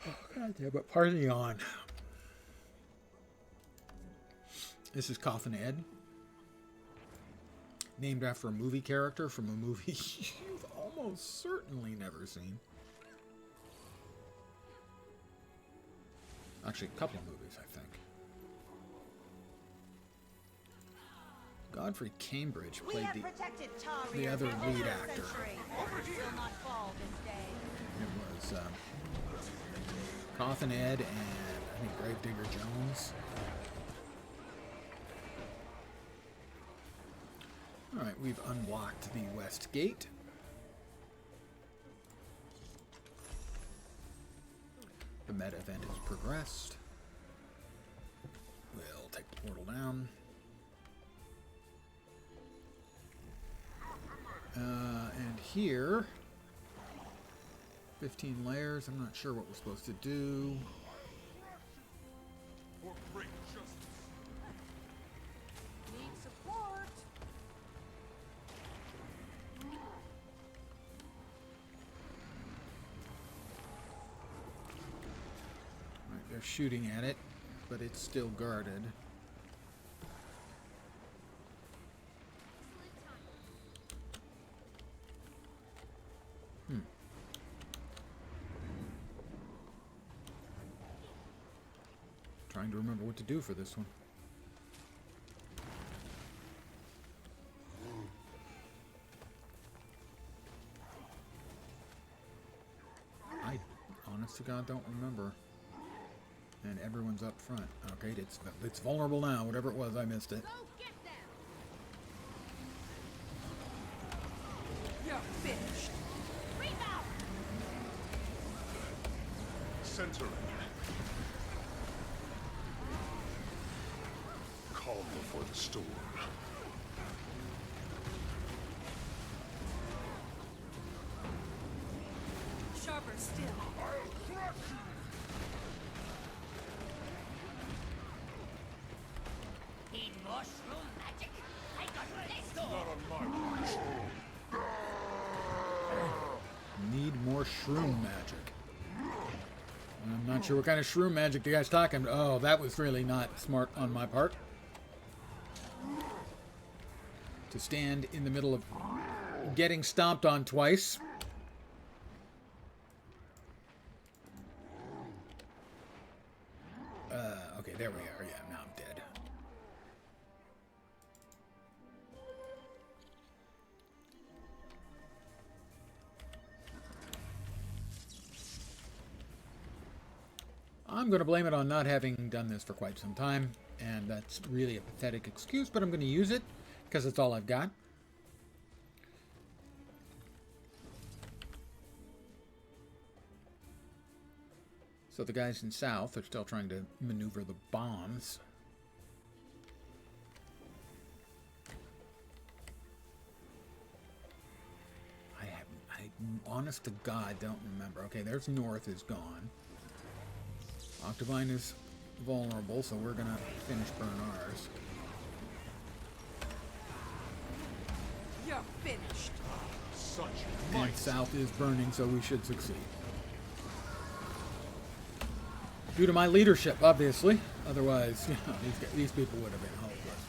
Oh, God damn it. Party on. This is Coffin Ed. Named after a movie character from a movie you've almost certainly never seen. Actually, a couple of movies, I think. Godfrey Cambridge played the other lead actor. It was Coffin Ed and I think Gravedigger Jones. Alright, we've unlocked the West Gate. The meta event has progressed. We'll take the portal down. And here, 15 layers. I'm not sure what we're supposed to do. For great justice. Need support. Right, they're shooting at it, but it's still guarded. Trying to remember what to do for this one. I, honest to God, don't remember. And everyone's up front. Okay, it's vulnerable now. Whatever it was, I missed it. Go get them. You're finished. Rebound. Center it. Calm before the storm. Sharper still. I'll crush you! Need mushroom magic? I got this door. Not on my watch. Need more shroom magic. I'm not sure what kind of shroom magic the guy's talking about. Oh, that was really not smart on my part. To stand in the middle of getting stomped on twice. Okay, there we are. Yeah, now I'm dead. I'm going to blame it on not having done this for quite some time, and that's really a pathetic excuse, but I'm going to use it because it's all I've got. So the guys in south are still trying to maneuver the bombs. I honest to God don't remember. Okay, there's north is gone. Octavine is vulnerable, so we're gonna finish burn ours. You're finished. Such And might. south is burning, so we should succeed. Due to my leadership, obviously. Otherwise, you know, these people would have been hopeless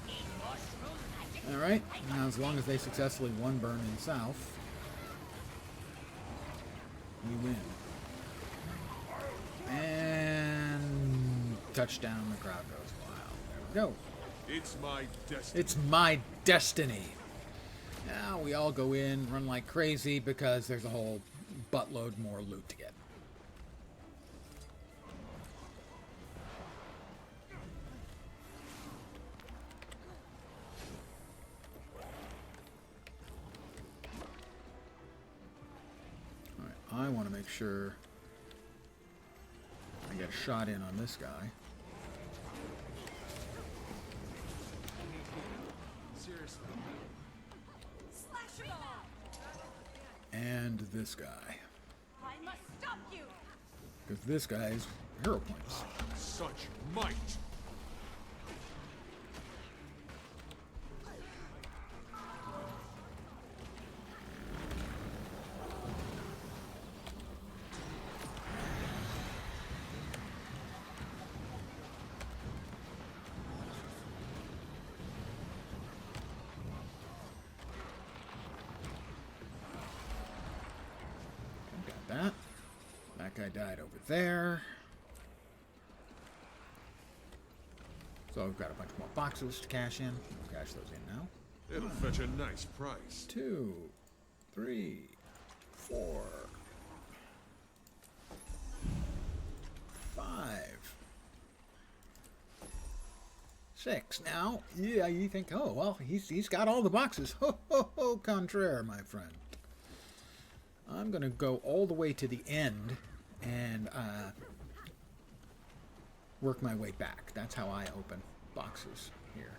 without me. Alright, now as long as they successfully one burn in south, we win. And touchdown, the crowd goes wild. There we go. It's my destiny. It's my destiny. Now we all go in, run like crazy because there's a whole buttload more loot to get. Alright, I want to make sure I get a shot in on this guy. Seriously. Slash him out. And this guy. I must stop you. Because this guy's hero points. Such might. guy died over there. So we've got a bunch more boxes to cash in. We'll cash those in now. It'll fetch a nice price. 2, 3, 4, 5, 6. Now, yeah, you think, oh, well, he's got all the boxes. Ho, ho, ho, contraire, my friend. I'm going to go all the way to the end and work my way back. That's how I open boxes here.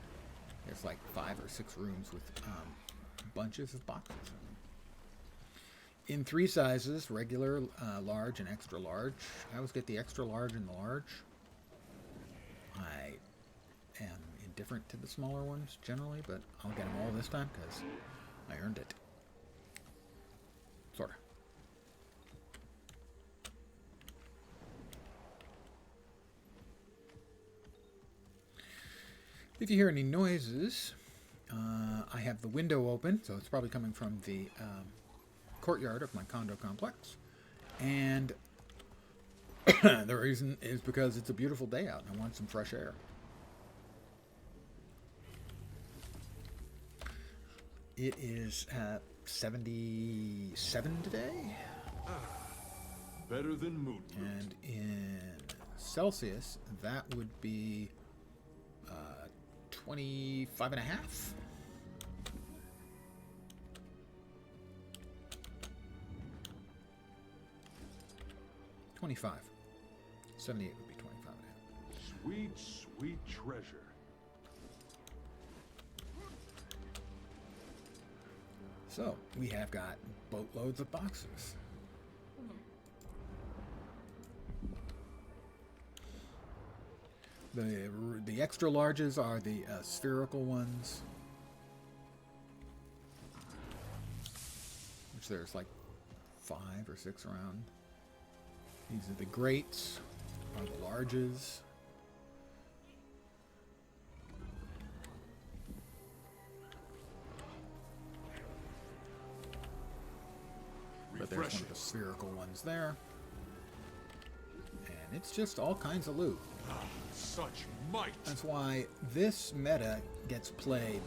There's like 5 or 6 rooms with bunches of boxes in 3 sizes: regular, large, and extra large. I always get the extra large and the large. I am indifferent to the smaller ones generally, but I'll get them all this time because I earned it. Sorta. If you hear any noises, I have the window open, so it's probably coming from the courtyard of my condo complex. And the reason is because it's a beautiful day out and I want some fresh air. It is 77 today. Better than moon. And in Celsius, that would be 25 and a half. $25. 78 would be 25 and a half. Sweet, sweet treasure. So, we have got boatloads of boxes. The extra larges are the spherical ones, which there's like 5 or 6 around. These are the greats, are the larges. But there's one of the spherical ones there. And it's just all kinds of loot. Such might. That's why this meta gets played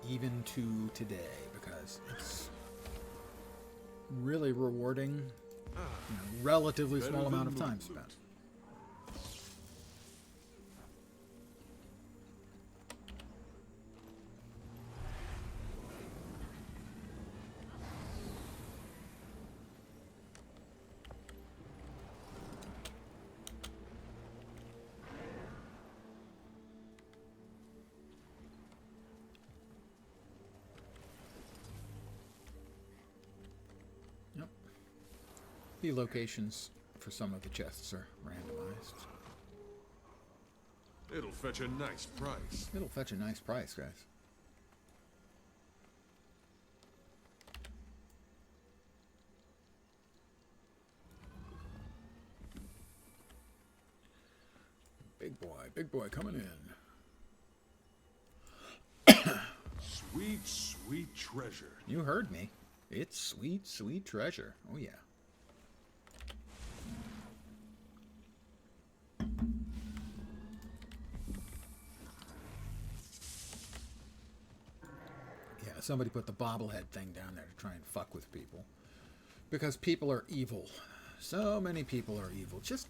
even to today, because it's really rewarding. Relatively small amount of time spent. The locations for some of the chests are randomized. It'll fetch a nice price. It'll fetch a nice price, guys. Big boy coming in. Sweet, sweet treasure. You heard me. It's sweet, sweet treasure. Oh, yeah. Somebody put the bobblehead thing down there to try and fuck with people. Because people are evil. So many people are evil. Just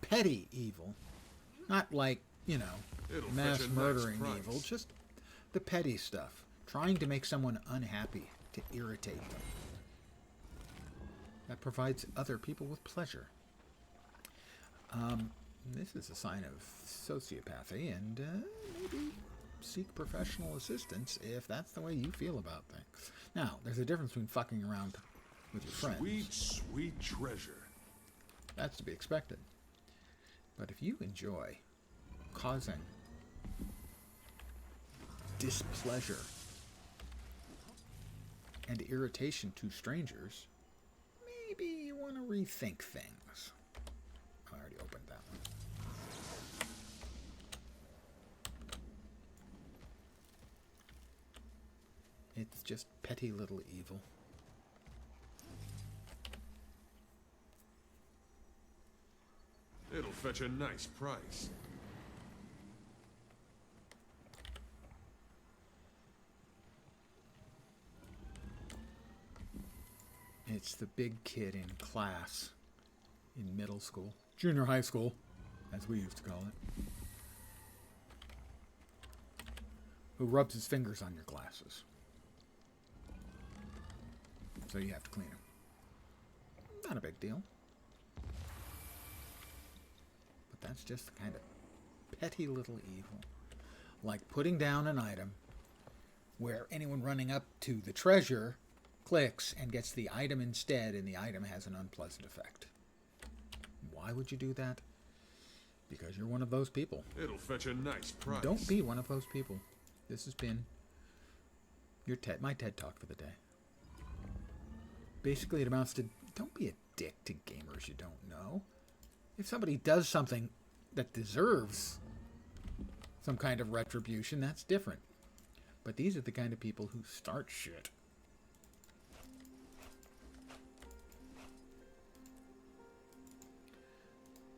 petty evil. Not like, you know, mass murdering evil. Just the petty stuff. Trying to make someone unhappy, to irritate them. That provides other people with pleasure. This is a sign of sociopathy, and maybe seek professional assistance if that's the way you feel about things. Now, there's a difference between fucking around with your friends. Sweet, sweet treasure. That's to be expected. But if you enjoy causing displeasure and irritation to strangers, maybe you want to rethink things. I already opened that one. It's just petty little evil. fetch a nice price. It's the big kid in class in middle school, junior high school, as we used to call it, who rubs his fingers on your glasses. So you have to clean them. Not a big deal. But that's just the kind of petty little evil. Like putting down an item where anyone running up to the treasure clicks and gets the item instead, and the item has an unpleasant effect. Why would you do that? Because you're one of those people. It'll fetch a nice price. Don't be one of those people. This has been your my TED Talk for the day. Basically, it amounts to don't be a dick to gamers you don't know. If somebody does something that deserves some kind of retribution, that's different. But these are the kind of people who start shit.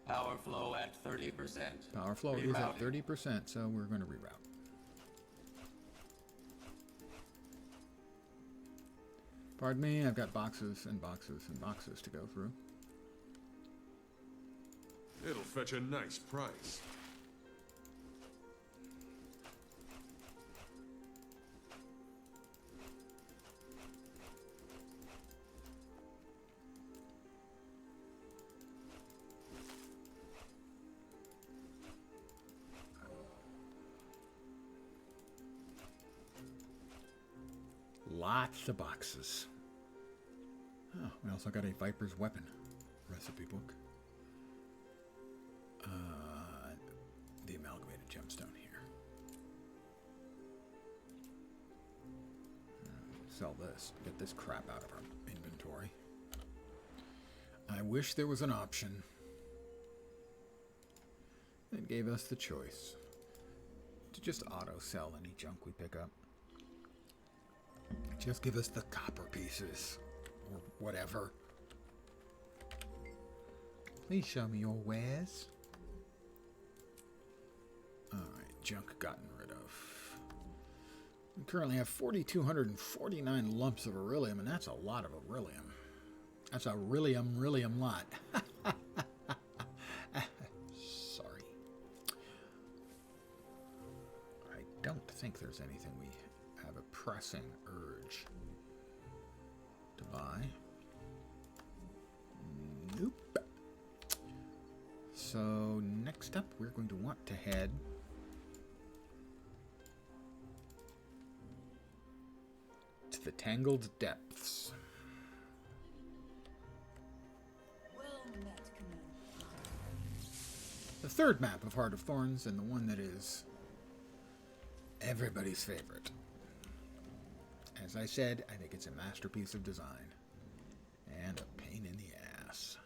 Power flow at 30%. Power flow is at 30%, so we're going to reroute. Pardon me, I've got boxes and boxes and boxes to go through. It'll fetch a nice price. Lots of boxes. Oh, we also got a Viper's Weapon recipe book. The amalgamated gemstone here. Sell this. Get this crap out of our inventory. I wish there was an option that gave us the choice to just auto-sell any junk we pick up. Just give us the copper pieces, or whatever. Please show me your wares. Alright, junk gotten rid of. We currently have 4,249 lumps of beryllium, and that's a lot of beryllium. That's a beryllium lot. Sorry. I don't think there's anything we have a pressing urge to buy. Nope. So next up, we're going to want to head to the Tangled Depths. Well met, Commander. The third map of Heart of Thorns, and the one that is everybody's favorite. As I said, I think it's a masterpiece of design. And a pain in the ass.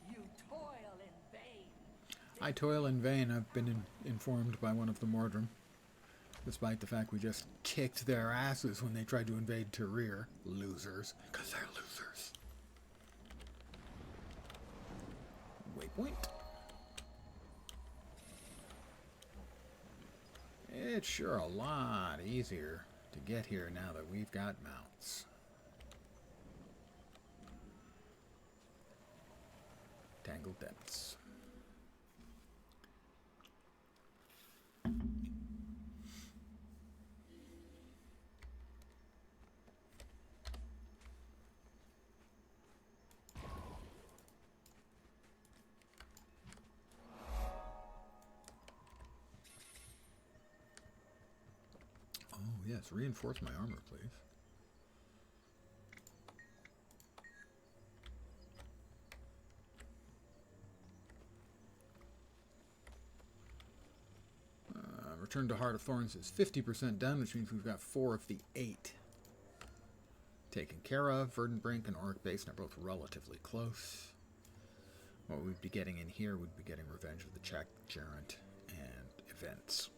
You toil in vain. I toil in vain, I've been informed by one of the Mordrim. Despite the fact we just kicked their asses when they tried to invade Tyrir. Losers. Because they're losers. Waypoint. It's sure a lot easier to get here now that we've got mounts. Tangled Depths. Yes, reinforce my armor, please. Return to Heart of Thorns is 50% done, which means we've got 4 of the 8 taken care of. Verdant Brink and Auric Basin are both relatively close. What we'd be getting in here would be getting Revenge of the Gerant and events.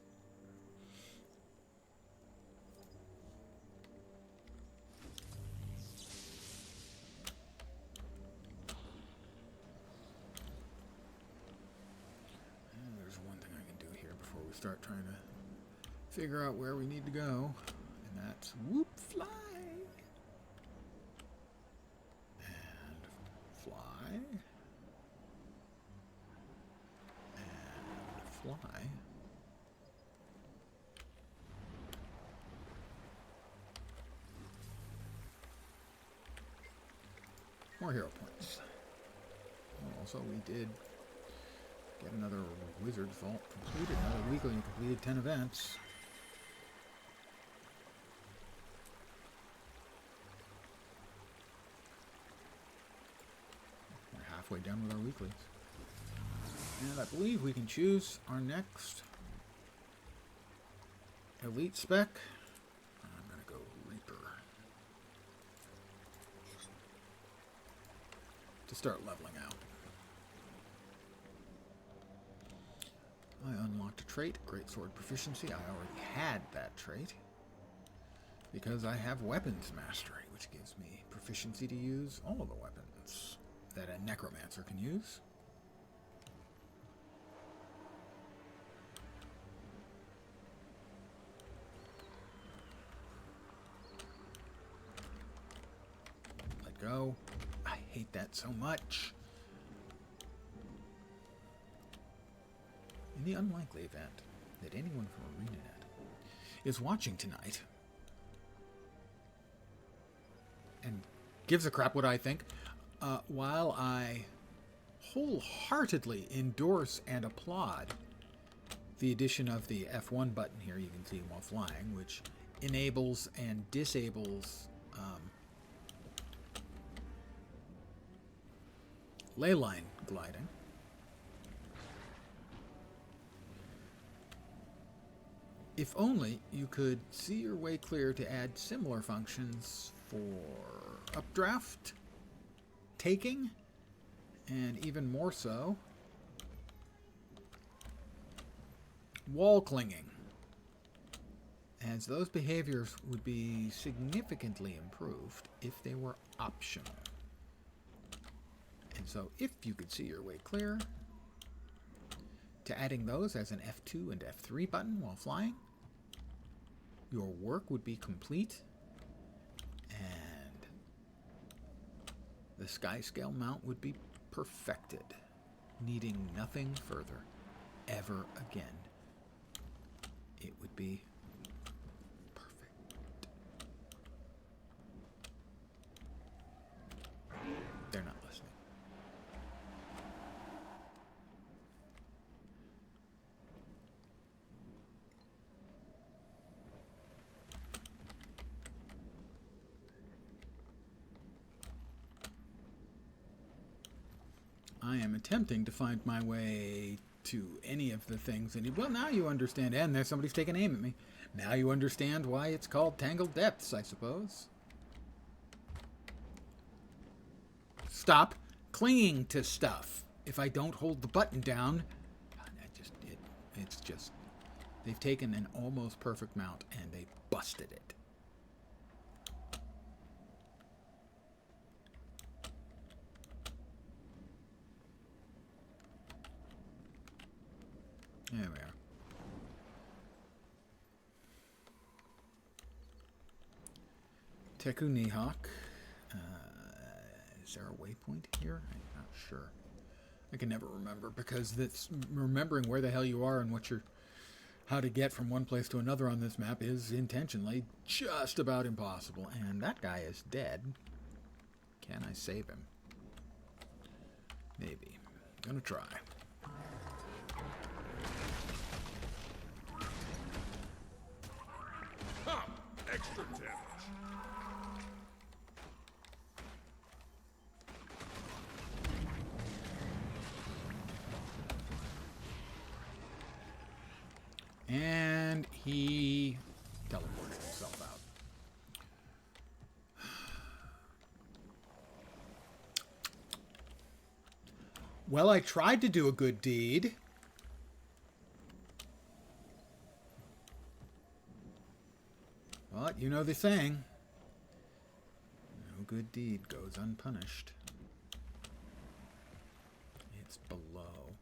And there's one thing I can do here before we start trying to figure out where we need to go, and that's whoop fly. And fly. And fly. More hero points. Also, we did get another Wizard's Vault completed, another weekly and completed 10 events. We're halfway done with our weeklies. And I believe we can choose our next elite spec. I'm going to go Reaper to start leveling out. I unlocked a trait, Greatsword Proficiency. I already had that trait because I have Weapons Mastery, which gives me proficiency to use all of the weapons that a Necromancer can use. Let go. I hate that so much. In the unlikely event that anyone from ArenaNet is watching tonight and gives a crap what I think, while I wholeheartedly endorse and applaud the addition of the F1 button here, you can see while flying, which enables and disables ley line gliding. If only you could see your way clear to add similar functions for updraft, taking, and even more so, wall clinging, as those behaviors would be significantly improved if they were optional. And so if you could see your way clear to adding those as an F2 and F3 button while flying, your work would be complete, and the sky scale mount would be perfected, needing nothing further ever again. It would be perfect. They're not listening. I am attempting to find my way to any of the things. And well, now you understand. And there's somebody's taking aim at me. Now you understand why it's called Tangled Depths, I suppose. Stop clinging to stuff. If I don't hold the button down, it's just, they've taken an almost perfect mount and they busted it. There we are. Teku Nihawk. Is there a waypoint here? I'm not sure. I can never remember because that's remembering where the hell you are and how to get from one place to another on this map is intentionally just about impossible. And that guy is dead. Can I save him? Maybe. I'm gonna try. Extra damage. And he teleported himself out. Well, I tried to do a good deed. But you know the saying. No good deed goes unpunished. It's below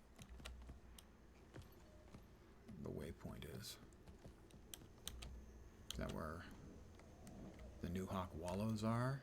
the waypoint is. Is that where the New Hawk Wallows are?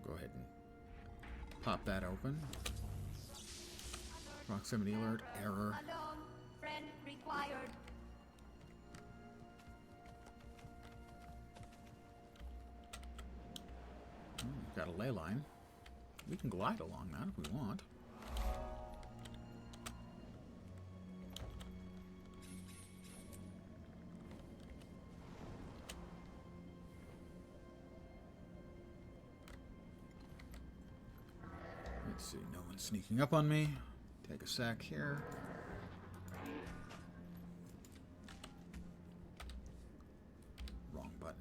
Go ahead and pop that open. Proximity alert, error. Unknown friend required. We've got a ley line. We can glide along that if we want. Let's see, no one's sneaking up on me. Take a sec here. Wrong button.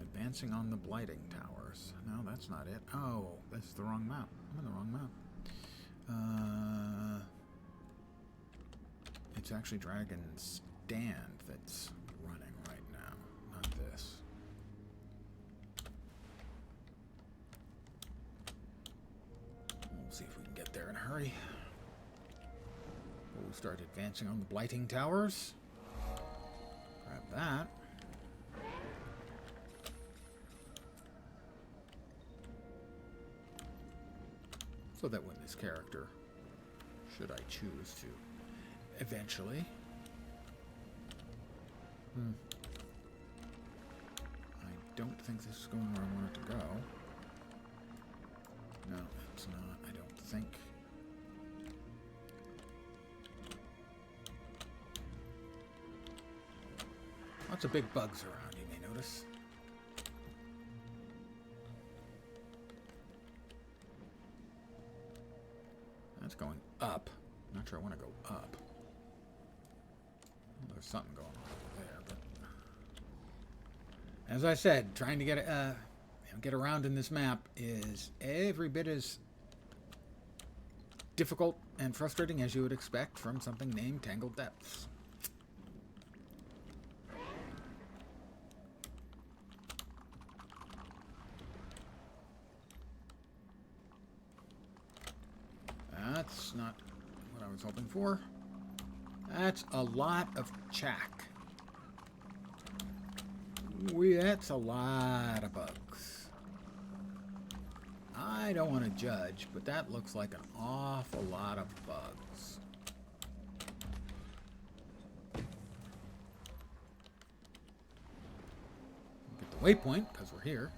Advancing on the blighting towers. No, that's not it. Oh, this is the wrong map. I'm in the wrong map. It's actually Dragon Stand that's running right now, not this. We'll see if we can get there in a hurry. We'll start advancing on the blighting towers. Grab that. So that when this character, should I choose to, eventually. I don't think this is going where I want it to go. No, it's not, I don't think. Lots of big bugs around, you may notice. That's going up. Not sure I want to go up. Well, there's something going on over there, but as I said, trying to get around in this map is every bit as difficult and frustrating as you would expect from something named Tangled Depths. That's not what I was hoping for. That's a lot of chack. That's a lot of bugs. I don't want to judge, but that looks like an awful lot of bugs. Get the waypoint, because we're here.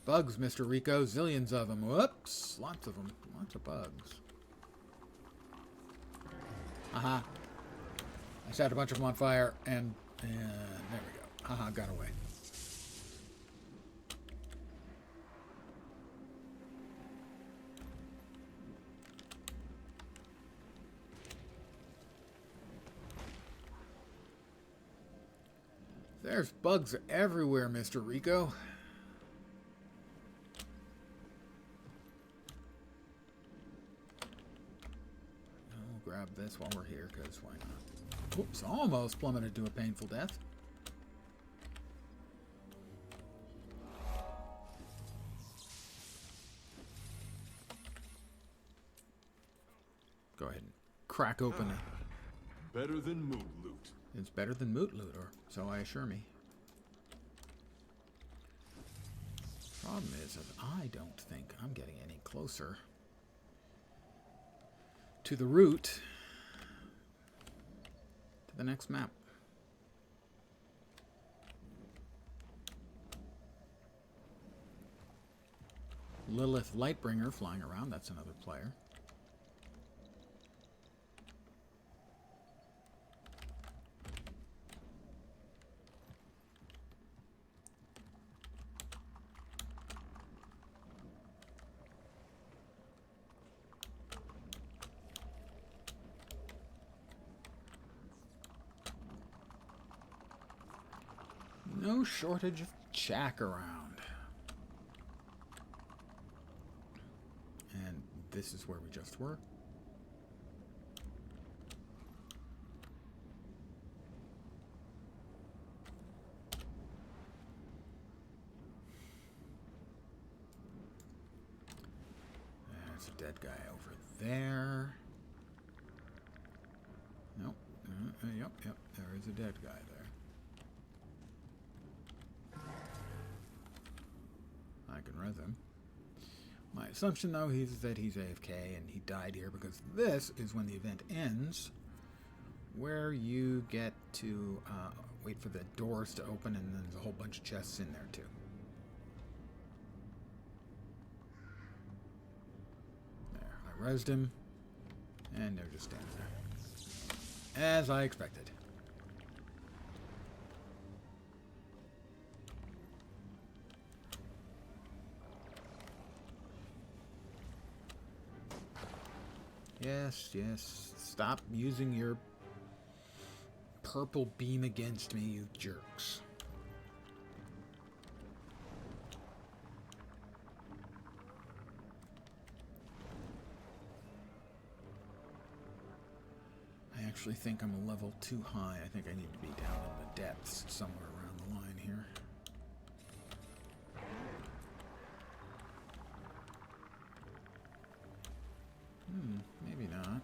Bugs, Mr. Rico. Zillions of them. Whoops. Lots of them. Lots of bugs. Aha. I set a bunch of them on fire, and there we go. Haha, got away. There's bugs everywhere, Mr. Rico. Grab this while we're here, because why not? Oops, almost plummeted to a painful death. Go ahead and crack open it. Better than moot loot. It's better than moot loot, or so I assure me. Problem is that I don't think I'm getting any closer to the route to the next map. Lilith Lightbringer flying around. That's another player. No shortage of chack around. And this is where we just were. There's a dead guy over there. Nope. Yep. There is a dead guy there. I can res him. My assumption, though, is that he's AFK and he died here because this is when the event ends, where you get to wait for the doors to open, and then there's a whole bunch of chests in there, too. There, I resed him, and they're just standing there. As I expected. Yes. Stop using your purple beam against me, you jerks. I actually think I'm a level too high. I think I need to be down in the depths somewhere around the line here. Maybe not.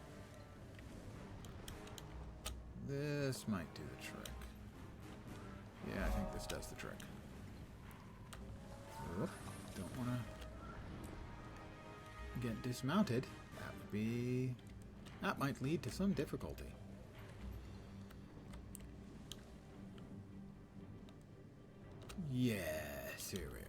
This might do the trick. Yeah, I think this does the trick. Oop, don't want to get dismounted. That might lead to some difficulty. Yes, here we are.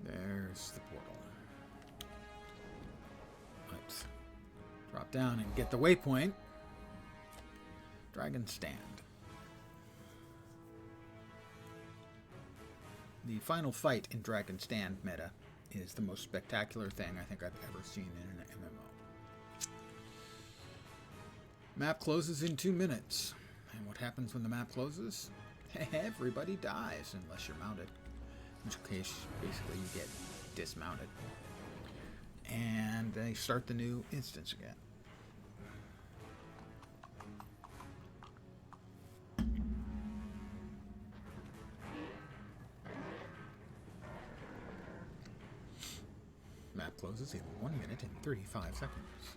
There's the portal. Let's drop down and get the waypoint. Dragon Stand. The final fight in Dragon Stand meta is the most spectacular thing I think I've ever seen in an MMO. Map closes in 2 minutes. And what happens when the map closes? Everybody dies unless you're mounted. In which case, basically, you get dismounted. And they start the new instance again. Map closes in 1 minute and 35 seconds.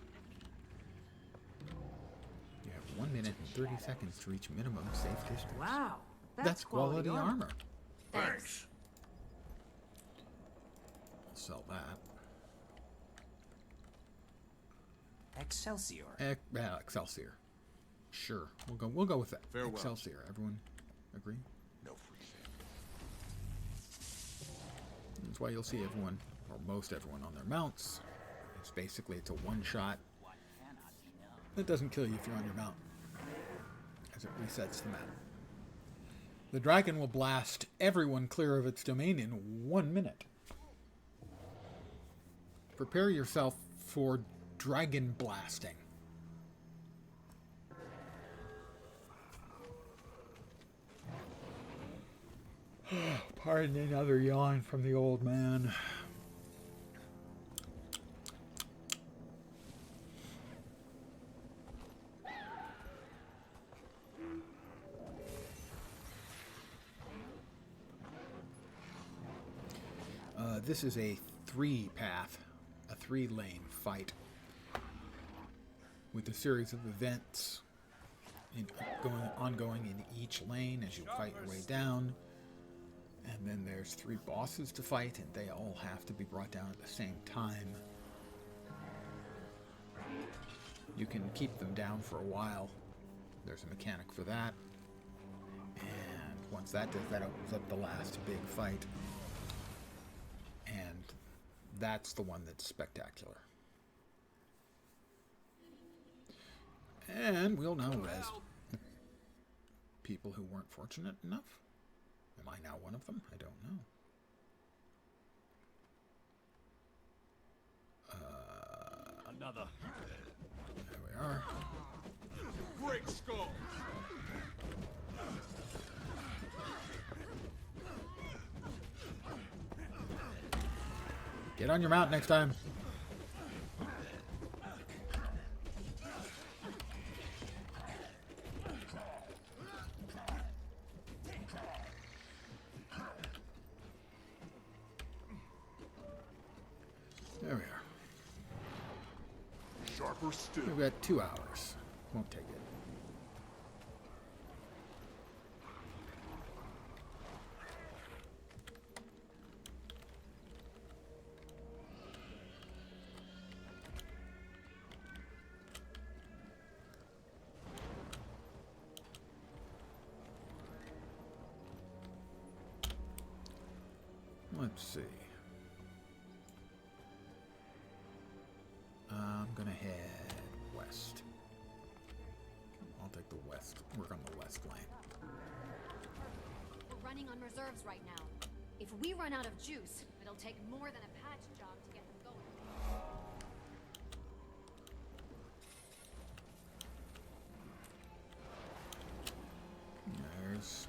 You have 1 minute and 30 seconds to reach minimum safe distance. Wow, That's quality armor. Thanks. I'll sell that. Excelsior. Excelsior. Sure, we'll go with that. Farewell. Excelsior. Everyone agree? No freezing. That's why you'll see everyone, or most everyone, on their mounts. It's a one-shot. It doesn't kill you if you're on your mount, as it resets the map. The dragon will blast everyone clear of its domain in 1 minute. Prepare yourself for dragon blasting. Pardon another yawn from the old man. This is a 3-path, a 3-lane fight with a series of events ongoing in each lane as you fight your way down. And then there's 3 bosses to fight, and they all have to be brought down at the same time. You can keep them down for a while. There's a mechanic for that. And once that does, that opens up the last big fight. And that's the one that's spectacular. And we'll now res people who weren't fortunate enough. Am I now one of them? I don't know. Another. There we are. Great skull. Get on your mount next time. There we are. Sharper still. We've got 2 hours. Won't take it. Let's see. I'm gonna head west. I'll take the west. Work on the west lane. We're running on reserves right now. If we run out of juice, it'll take more than a patch job to get them going. There's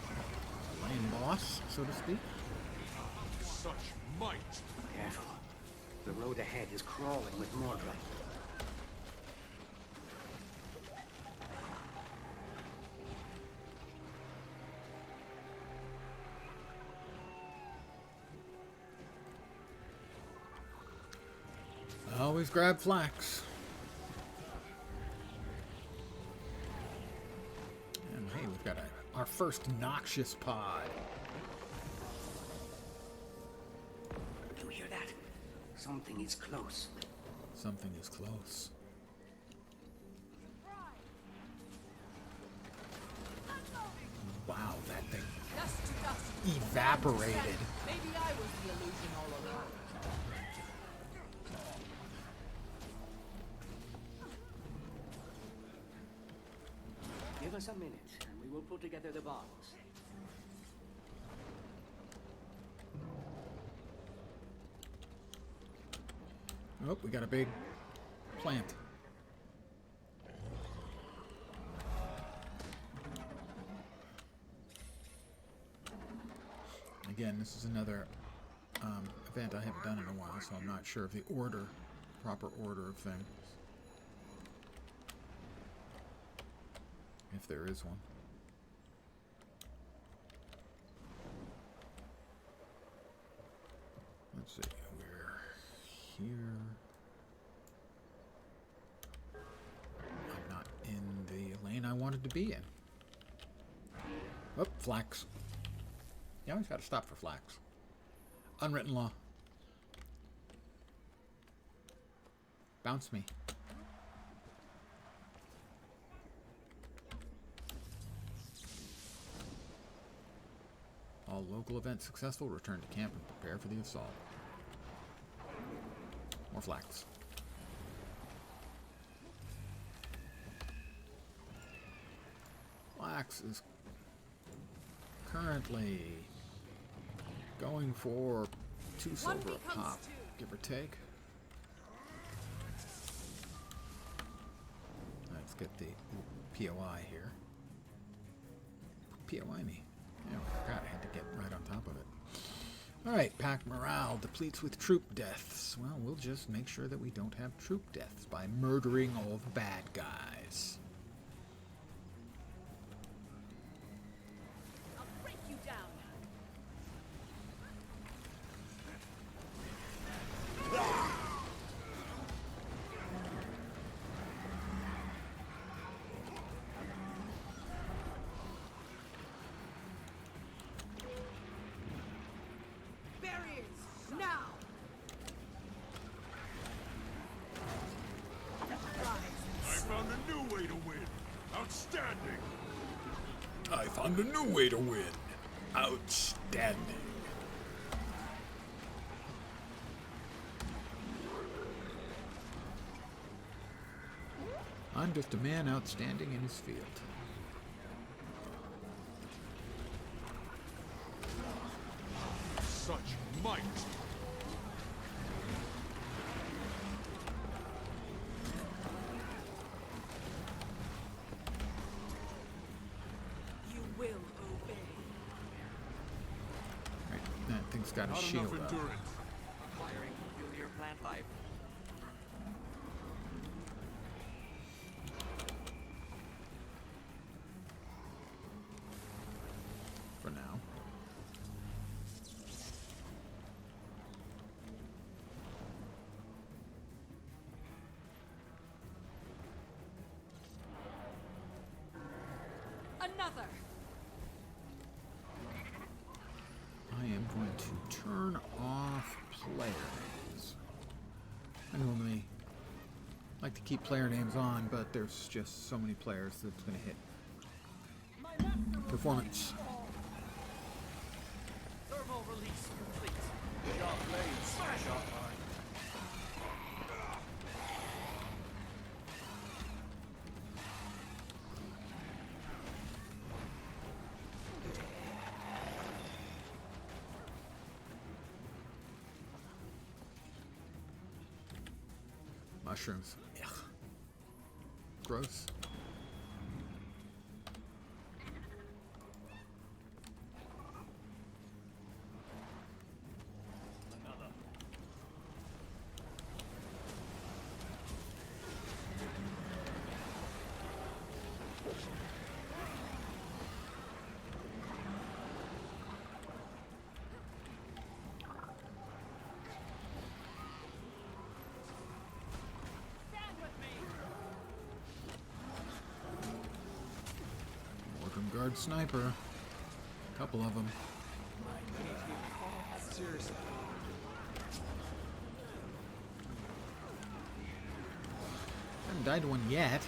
a lane boss, so to speak. Such might. Careful. The road ahead is crawling with Mordred. Always grab flax. And hey, we've got our first noxious pod. You hear that? Something is close. Something is close. Wow, that thing Dust to dust. evaporated. Maybe I was the illusion all along. Give us a minute, and we will put together the bombs. Oh, we got a big plant. Again, this is another event I haven't done in a while, so I'm not sure of the proper order of things. If there is one. Let's see, we're here. I'm not in the lane I wanted to be in. Oh, flax. You always got to stop for flax. Unwritten law. Bounce me. All local events successful. Return to camp and prepare for the assault. More flax. Flax is currently going for 2 silver a pop, give or take. Let's get the POI here. POI me. Yeah, I forgot I had to get right on top of it. Alright, pack morale depletes with troop deaths. Well, we'll just make sure that we don't have troop deaths by murdering all the bad guys. I'll break you down. Barriers now. Outstanding! I found a new way to win. Outstanding. I'm just a man outstanding in his field. Such might! You will obey. Right, that thing's got a Not shield enough up. endurance. Acquiring peculiar plant life. For now. Another. I am going to turn off player names. I normally like to keep player names on, but there's just so many players that it's going to hit. Performance. Thermal release complete. Sharp blades, sharp line. Mushrooms. Ugh. Gross. Welcome guard sniper. Couple of them. Seriously. Haven't died to one yet.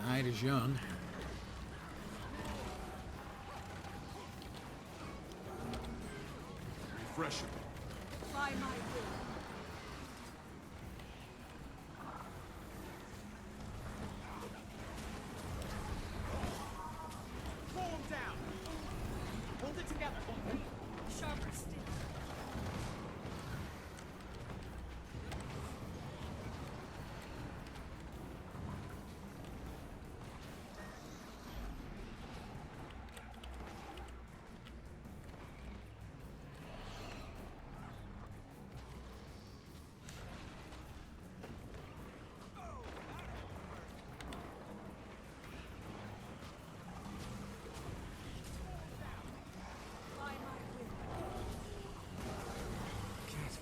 Night is young. Refreshing. By my will. Pull him down. Hold it together. Sharper still. By my will. Can't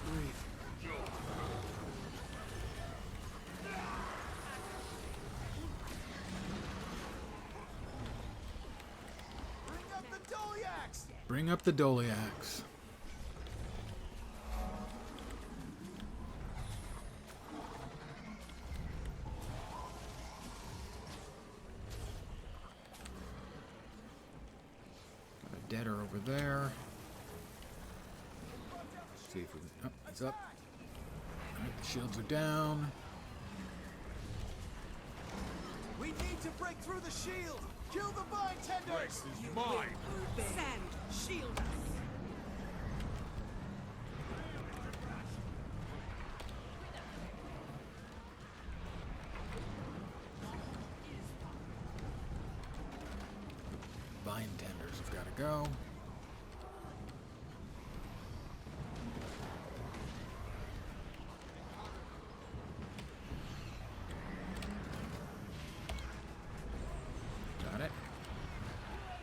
breathe. Bring up the Doliacs! Bring up the Doliacs. Got a deader over there. See if we can. Oh, he's up. Alright, the shields are down. We need to break through the shield! Kill the bind tenders! This is mine! Sand, shield us. Vine tenders have got to go. Got it.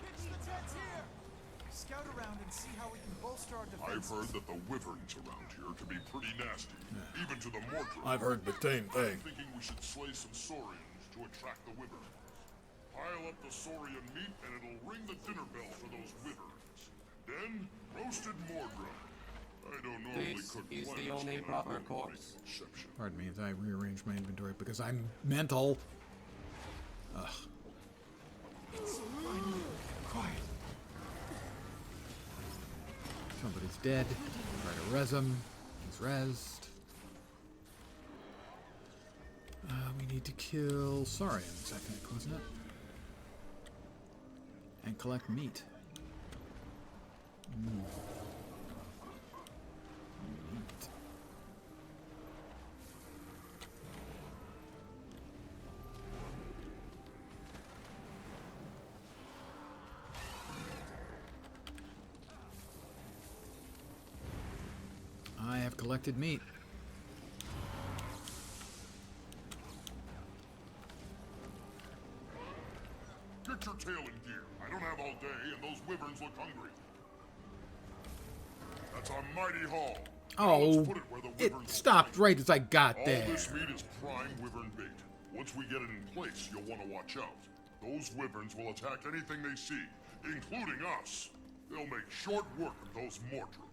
Pitch the tents here! Scout around and see how we can bolster our I've defenses. heard that the wyverns around here can be pretty nasty, even to the Mordred. I've heard the same thing. I'm thinking we should slay some saurians to attract the wyverns. Pile up the saurian meat and it'll ring the dinner bell for those wyverns. Then, roasted Mordred. I don't normally This cook is the planets, only but proper I'm gonna make course. an exception. Pardon me as I rearrange my inventory because I'm mental. Ugh. It's finally quiet. Somebody's dead. Try to res him. He's rezzed. We need to kill Saurians, I think, wasn't it? And collect meat. Meat. I have collected meat. Get your tail in gear. I don't have all day, and those wyverns look hungry. That's a mighty haul. Now let's Oh, put it where the it wyverns will stopped find right as I got All there. this meat is prime wyvern bait. Once we get it in place, you'll want to watch out. Those wyverns will attack anything they see, including us. They'll make short work of those Mordrum.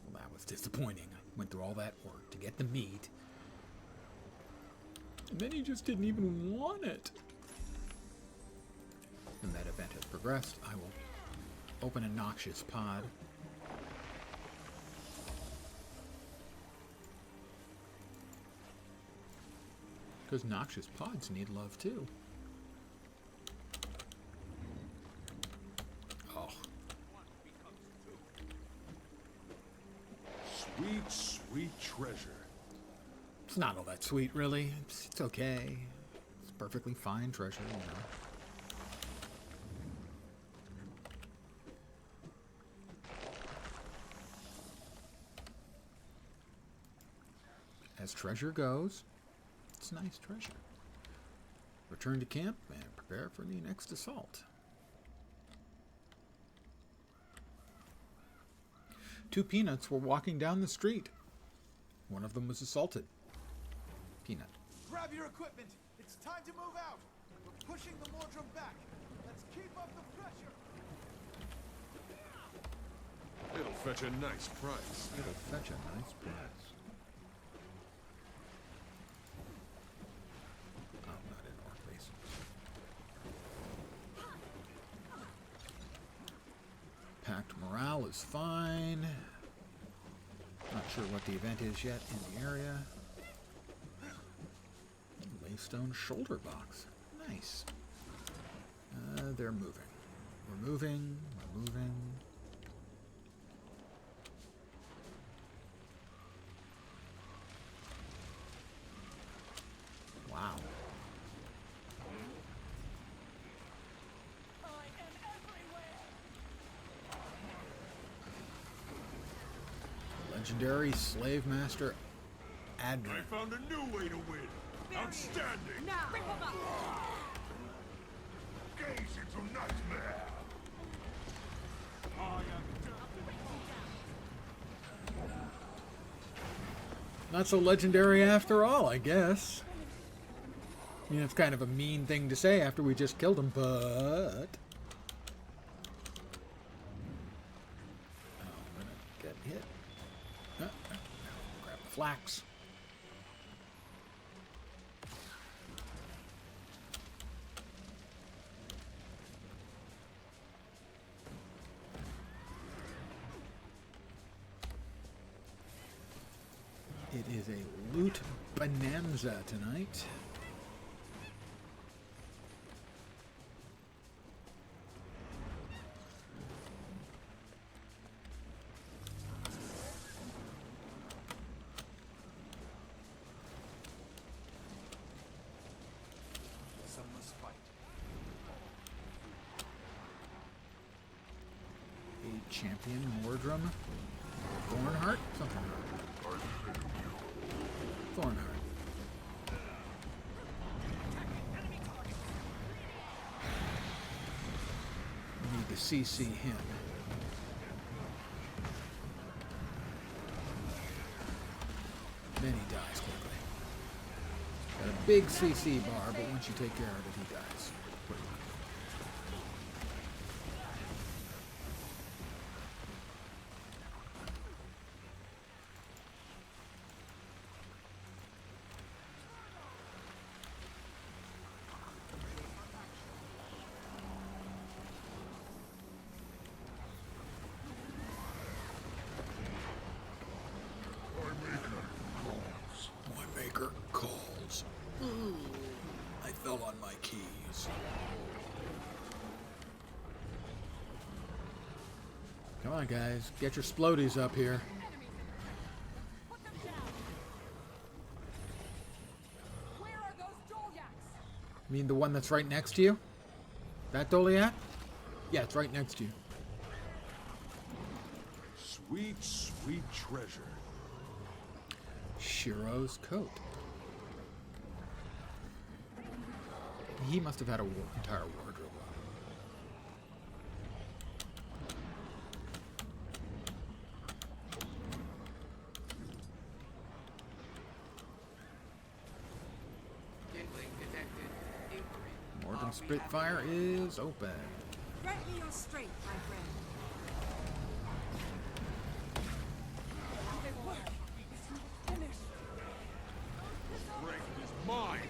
Well, that was disappointing. I went through all that work to get the meat. And then he just didn't even want it. And that event has progressed. I will open a noxious pod. Because noxious pods need love too. Oh. Sweet, sweet treasure. It's not all that sweet, really. It's okay. It's perfectly fine treasure, you know. As treasure goes, it's nice treasure. Return to camp and prepare for the next assault. 2 peanuts were walking down the street. One of them was assaulted. Peanut. Grab your equipment. It's time to move out. We're pushing the Mordrum back. Let's keep up the pressure. It'll fetch a nice price. It'll fetch a nice price. Oh, not in our base. Packed morale is fine. Not sure what the event is yet in the area. Laystone shoulder box. Nice. They're moving. We're moving. We're moving. Wow. Legendary Slave Master Adrian. I found a new way to win. Outstanding. Now! Rip him up! Gaze into nightmare. Not so legendary after all, I guess. I mean, it's kind of a mean thing to say after we just killed him, but... Oh, I'm gonna get hit. Grab the flax. It is a loot bonanza tonight. Some must fight. A champion Mordrum. Thornheart? Something. Thornheart. We need to CC him. Then he dies quickly. Got a big CC bar, but once you take care of it, he dies. Quickly. fell on my keys. Come on, guys. Get your splodies up here. Put them down. Where are those Dolyaks? You mean the one that's right next to you? That Dolyak? Yeah, it's right next to you. Sweet, sweet treasure. Shiro's coat. He must have had a entire wardrobe. Kindling detected. Inquiry. Morgan Spitfire is open. Grant me your strength, my friend. They work. Finished. Strength is mine.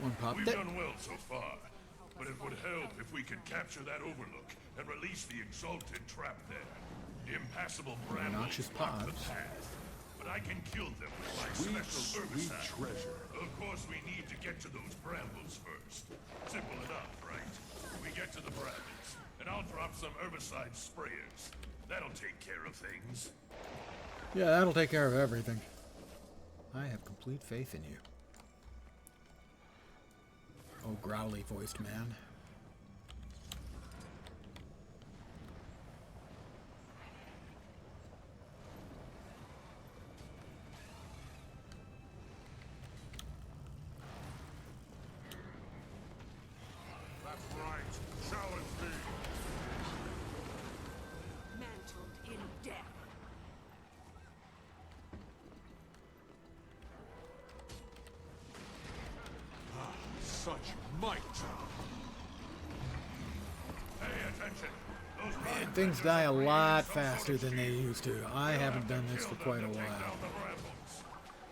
One pop We've dead. done well so far, but it would help if we could capture that overlook and release the Exalted trapped there. The impassable brambles Noxious block the pods. path, but I can kill them with my Sweet, special sweet herbicide. treasure. Of course, we need to get to those brambles first. Simple enough, right? We get to the brambles, and I'll drop some herbicide sprayers. That'll take care of things. Yeah, that'll take care of everything. I have complete faith in you. Oh, growly-voiced man. That's right. Challenge me. Mantled in death. Such might. Pay attention. Those Man, things die a lot faster than they used to. I haven't done this for quite a while.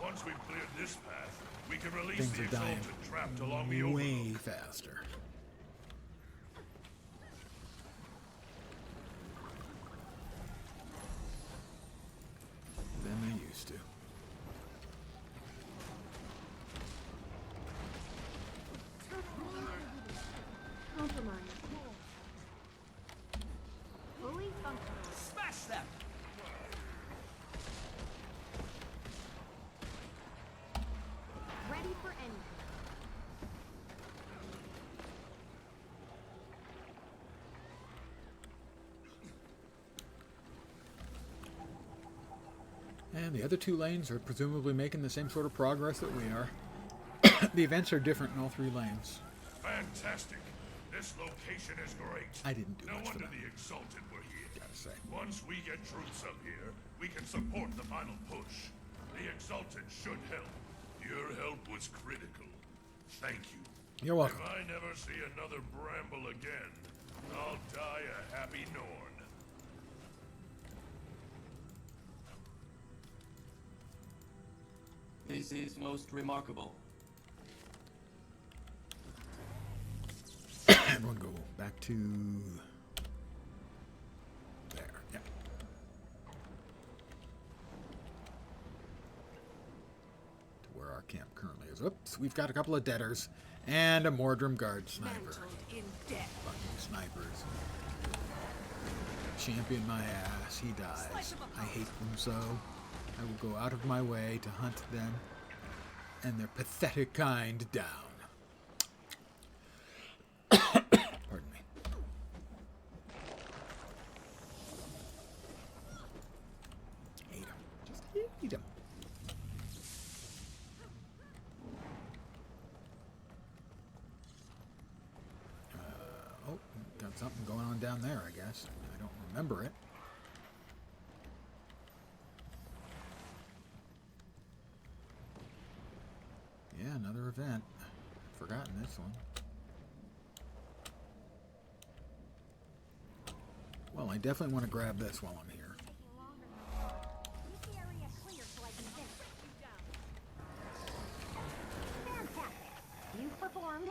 Once we've cleared this path, we can release Things the are dying Exalted trapped along the overlook. way faster than they used to. Compromise. Fully functional. Smash them! Ready for anything. And the other two lanes are presumably making the same sort of progress that we are. The events are different in all three lanes. Fantastic. This location is great. I didn't do No much for wonder them. the Exalted were here. Gotta say. Once we get troops up here, we can support the final push. The Exalted should help. Your help was critical. Thank you. You're welcome. If I never see another bramble again, I'll die a happy Norn. This is most remarkable. Everyone go back to there. Yeah. To where our camp currently is. Oops, we've got a couple of deaders and a Mordrum guard sniper. Mantled in death. Fucking snipers. Champion my ass. He dies. I hate them so. I will go out of my way to hunt them and their pathetic kind down. Pardon me. Hate him. Just hate him. Oh, got something going on down there, I guess. I don't remember it. Yeah, another event. Forgotten this one. Well, I definitely want to grab this while I'm here. Keep the area clear so I can finish. Fantastic. You've performed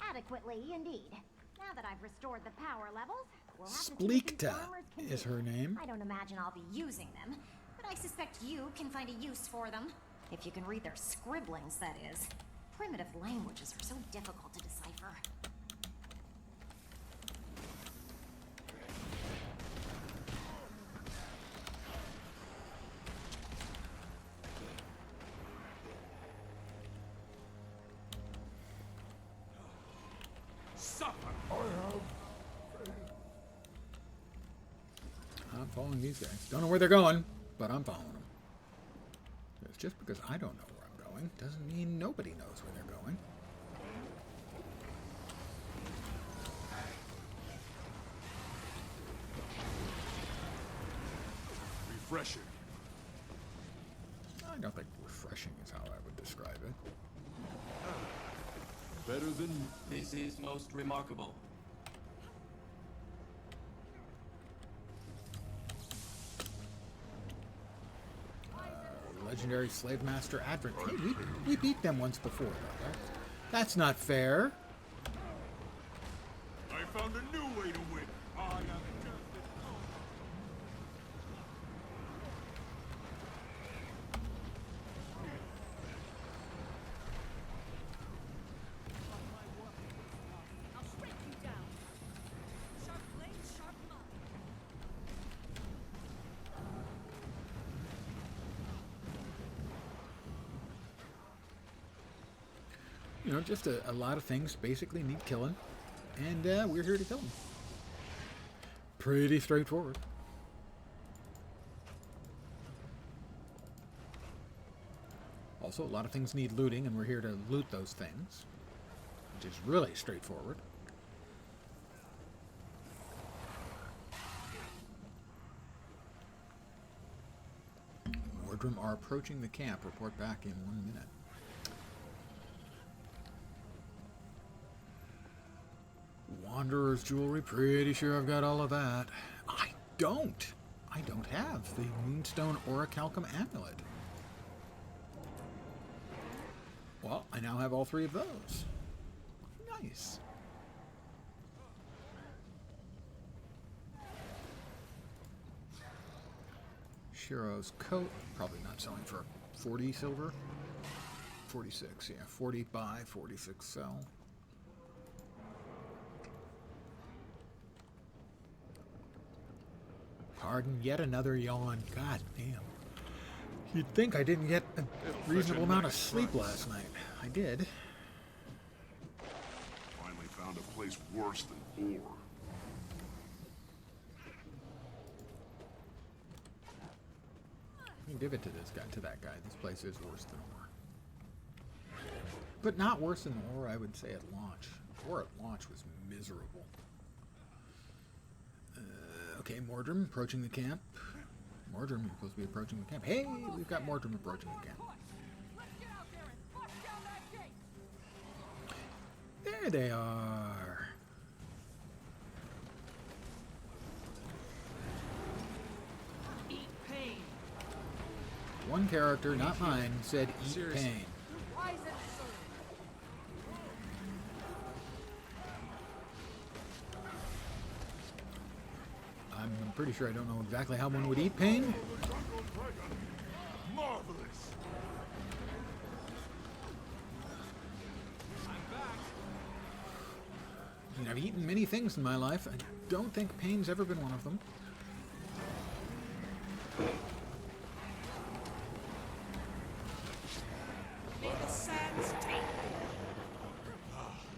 Adequately, indeed. Now that I've restored the power levels, we'll have to see what these Spleekta armors can is do. her name. I don't imagine I'll be using them, but I suspect you can find a use for them. If you can read their scribblings, that is. Primitive languages are so difficult to decipher. I'm following these guys. Don't know where they're going, but I'm following them. It's just because I don't know where I'm going doesn't mean nobody knows where they're going. Refreshing. I don't think refreshing is how I would describe it. Better than... This is most remarkable. Legendary Slave Master Advent. Hey, we beat them once before, though. That's not fair. I found a new way to win. I am I'll strike you down. Sharp blade, sharp mind. You know, just a lot of things basically need killing, and we're here to kill them. Pretty straightforward. Also, a lot of things need looting, and we're here to loot those things, which is really straightforward. Mordrum are approaching the camp. Report back in 1 minute. Wanderer's jewelry. Pretty sure I've got all of that. I don't have the Moonstone Orichalcum amulet. Well, I now have all 3 of those. Nice. Shiro's coat. Probably not selling for 40 silver. 46, yeah. 40 buy, 46 sell. Pardon, yet another yawn. God damn. You'd think I didn't get a reasonable amount of sleep last night. I did. Finally found a place worse than ore. You can give it to this guy, to that guy. This place is worse than ore. But not worse than ore, I would say, at launch. Ore at launch was miserable. Okay, Mordrum approaching the camp. Mordrum, you're supposed to be approaching the camp. Hey, we've got Mordrum approaching the camp. There they are. Eat pain. One character, not mine, said eat pain. Why is it so? I'm pretty sure I don't know exactly how one would eat pain. marvelous. I mean, I've eaten many things in my life. I don't think pain's ever been one of them.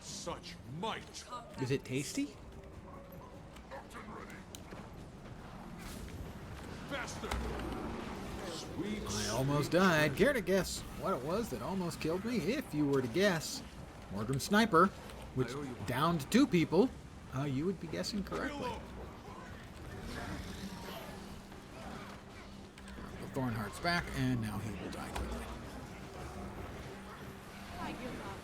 Such might. Is it tasty? Faster. Sweet. I almost died. Care to guess what it was that almost killed me? If you were to guess, Mordrum Sniper, which downed 2 people, you would be guessing correctly. The Thornheart's back, and now he will die quickly. I give up.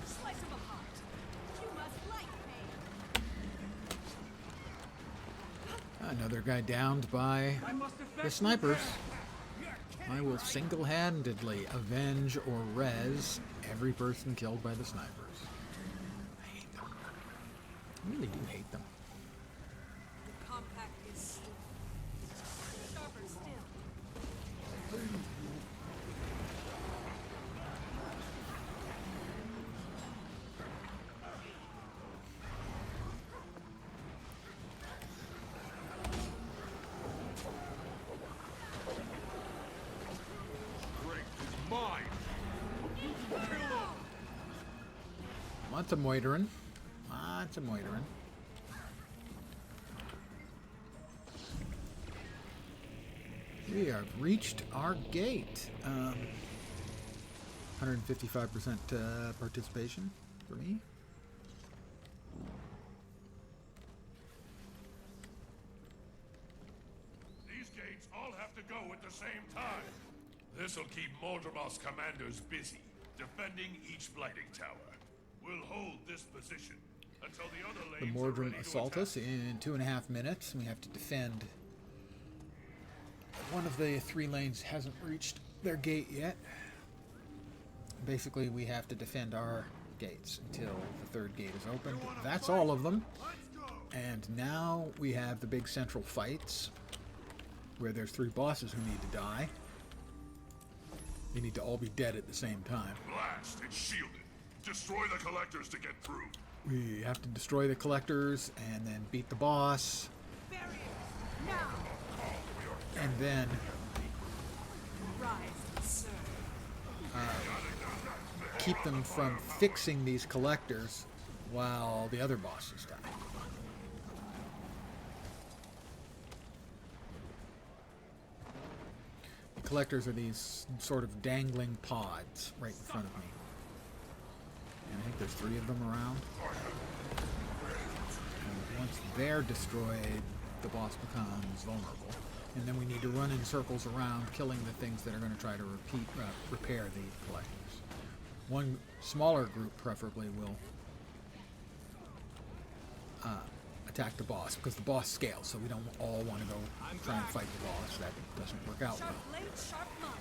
Slice him apart. You must like pain. Another guy downed by I must have the snipers. I will single-handedly avenge or res every person killed by the snipers. I hate them. I really do hate them. The compact is sharper still. Mine. Lots of moitering. Lots of moitering. We have reached our gate. 155% participation for me. These gates all have to go at the same time. This'll keep Mordremoth's commanders busy, defending each blighting tower. We'll hold this position until the other The lanes are Mordrim ready to assault attack. us in 2.5 minutes. We have to defend. One of the 3 lanes hasn't reached their gate yet. Basically, we have to defend our gates until the 3rd gate is opened. That's all of them. And now we have the big central fights where there's 3 bosses who need to die. They need to all be dead at the same time. Blast, it's shielded. Destroy the collectors to get through. We have to destroy the collectors and then beat the boss. And then keep them from fixing these collectors while the other bosses die. The collectors are these sort of dangling pods right in front of me. And I think there's 3 of them around. And once they're destroyed, the boss becomes vulnerable. And then we need to run in circles around, killing the things that are going to try to repair the collectors. One smaller group, preferably, will attack the boss, because the boss scales, so we don't all want to go try and fight the boss. That doesn't work out well. Sharp blade, sharp mind.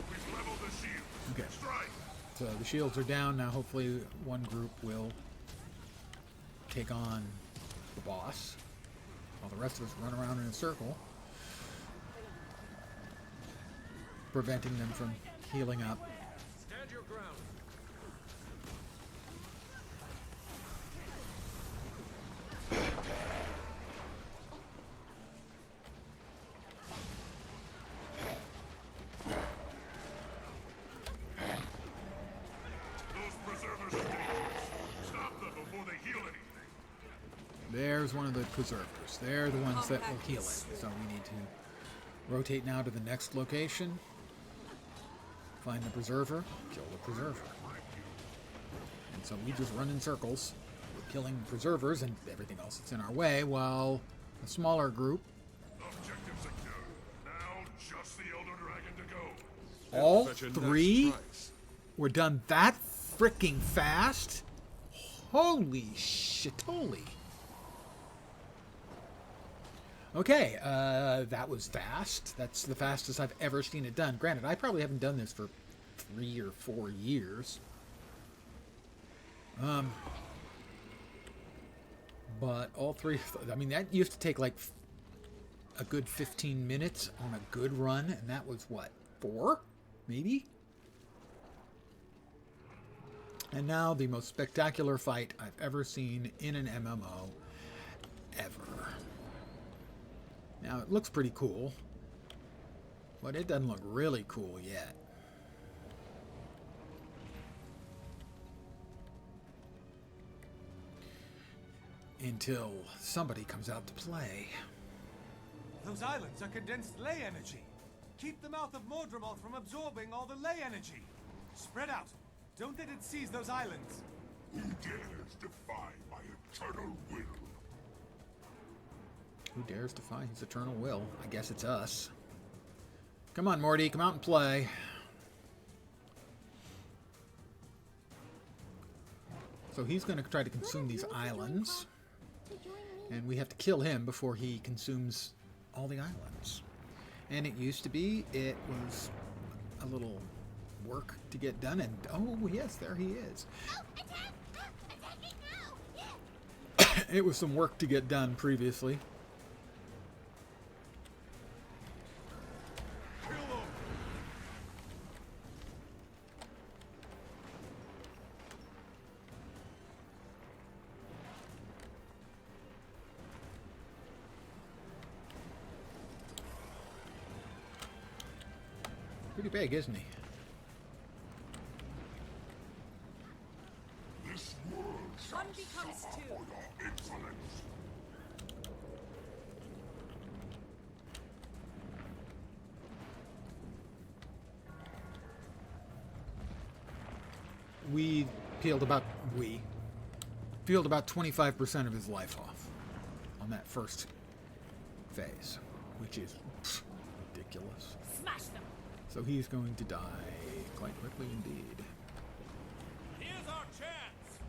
We've leveled the shield. Okay. Strike. So the shields are down now. Hopefully one group will take on the boss, while the rest of us run around in a circle, preventing them from healing up. Stand your ground. Those preservers are dangerous. Stop them before they heal anything. There's one of the preservers. They're the ones that will heal it. So we need to rotate now to the next location. Find the preserver, kill the preserver. And so we just run in circles, killing preservers and everything else that's in our way, while a smaller group, Objective secure. Now just the Elder Dragon to go. all Such a nice 3 price. were done that freaking fast. Holy shit, holy. Okay, that was fast. That's the fastest I've ever seen it done. Granted, I probably haven't done this for 3 or 4 years. But all 3, I mean, that used to take like a good 15 minutes on a good run, and that was what, 4? Maybe? And now the most spectacular fight I've ever seen in an MMO ever. Now, it looks pretty cool, but it doesn't look really cool yet. Until somebody comes out to play. Those islands are condensed ley energy. Keep the mouth of Mordremoth from absorbing all the ley energy. Spread out. Don't let it seize those islands. Who dares defy my eternal will? Who dares defy his eternal will? I guess it's us. Come on, Morty, come out and play. So he's going to try to consume these islands. To join And we have to kill him before he consumes all the islands. And it used to be, it was a little work to get done. And, oh, yes, there he is. Oh, attack! Attacking now! Yeah. It was some work to get done previously. Pretty big, isn't he? This world shall One becomes suffer two. for your insolence. We peeled about 25% of his life off on that first phase, which is ridiculous. Smash them! So he's going to die quite quickly indeed. Here's our chance!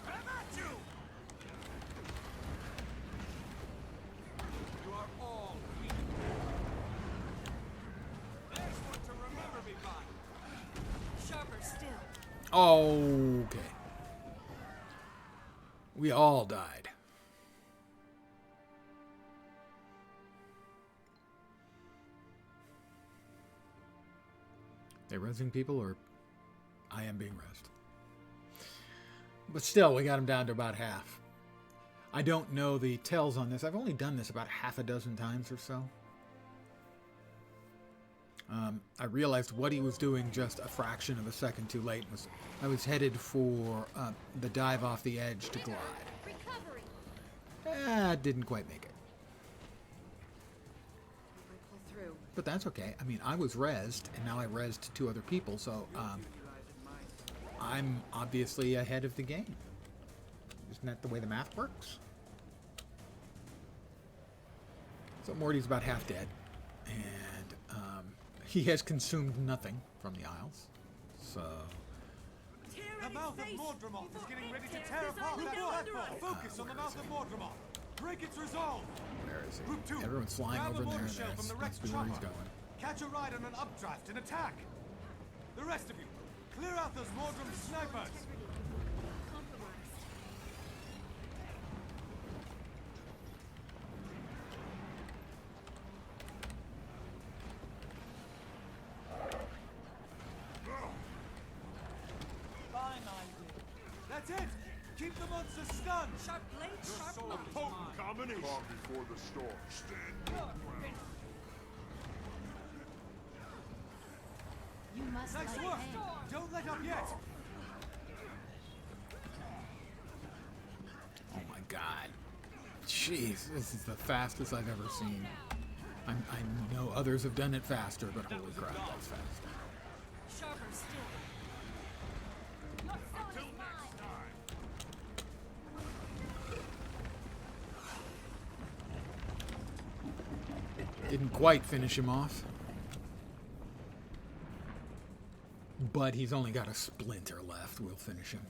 I'm at you! You are all weak. There's one to remember me by. Sharper still. Okay. We all died. They rezzing people, or I am being rezzed? But still, we got him down to about half. I don't know the tells on this. I've only done this about half a dozen times or so. I realized what he was doing just a fraction of a second too late. I was headed for the dive off the edge to glide. Didn't quite make it. Pull through. But that's okay. I mean, I was rezzed, and now I rezzed two other people, so I'm obviously ahead of the game. Isn't that the way the math works? So Morty's about half dead, and he has consumed nothing from the Isles. So The mouth of Mordremoth is getting ready to tear apart that platform. Focus on the mouth of Mordremoth. Break its resolve. where is he? Group 2. Everyone's flying grab over the there. mortar shell from the That's wrecked where he's chopper. going. Catch a ride on an updraft and attack. The rest of you, clear out those Mordrum snipers. Compromised. That's it. Keep the monsters stunned. Sharp blade, sharp A mind. potent combination. Calm before the storm. Stand your ground. You must Nice let work. hang. Don't let up yet. Oh my god. Jeez, this is the fastest I've ever seen. I know others have done it faster, but holy crap, that's fast. Sharper still. Your soul is mine. Didn't quite finish him off. But he's only got a splinter left. We'll finish him.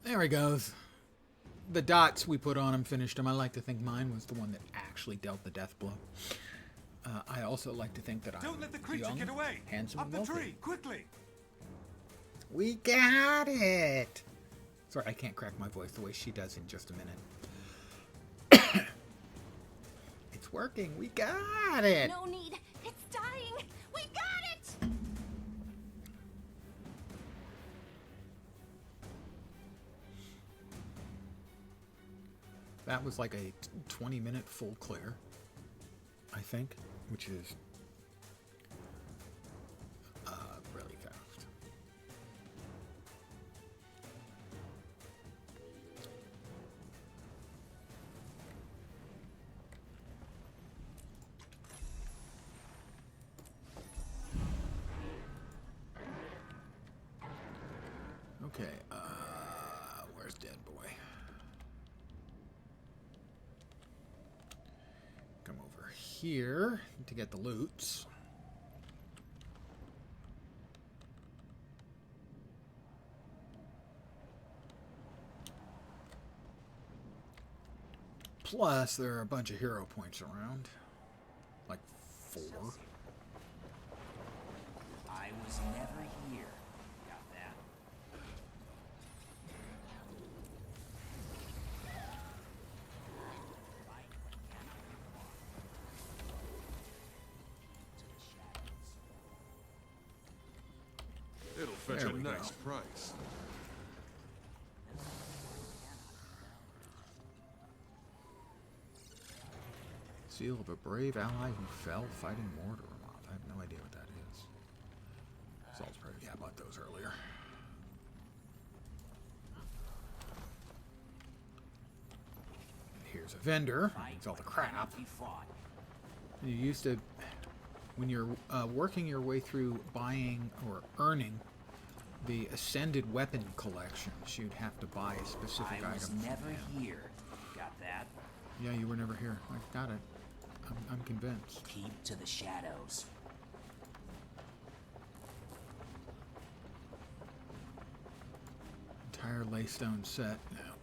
There he goes. The dots we put on him finished him. I like to think mine was the one that actually dealt the death blow. I also like to think that Don't I'm let the creature young, get away. handsome, Up and the wealthy. tree, quickly. We got it! Sorry, I can't crack my voice the way she does in just a minute. It's working. We got it! No need. It's dying. We got it. That was like a 20-minute full clear, I think, which is really fast. Okay, where's Dead Boy? Come over here to get the loots. Plus, there are a bunch of hero points around. Like 4. I was never here. Got that? It'll fetch There a we nice go. price. Seal of a brave ally who fell fighting Mordor mob. I have no idea what that is. Salisbury. Yeah, I bought those earlier. And here's a vendor. It's all the crap. You used to, when you're working your way through buying or earning the Ascended Weapon collections, you'd have to buy a specific item. I was never here. Got that? Yeah, you were never here. I got it. I'm convinced. Keep to the shadows. Entire Laystone set now.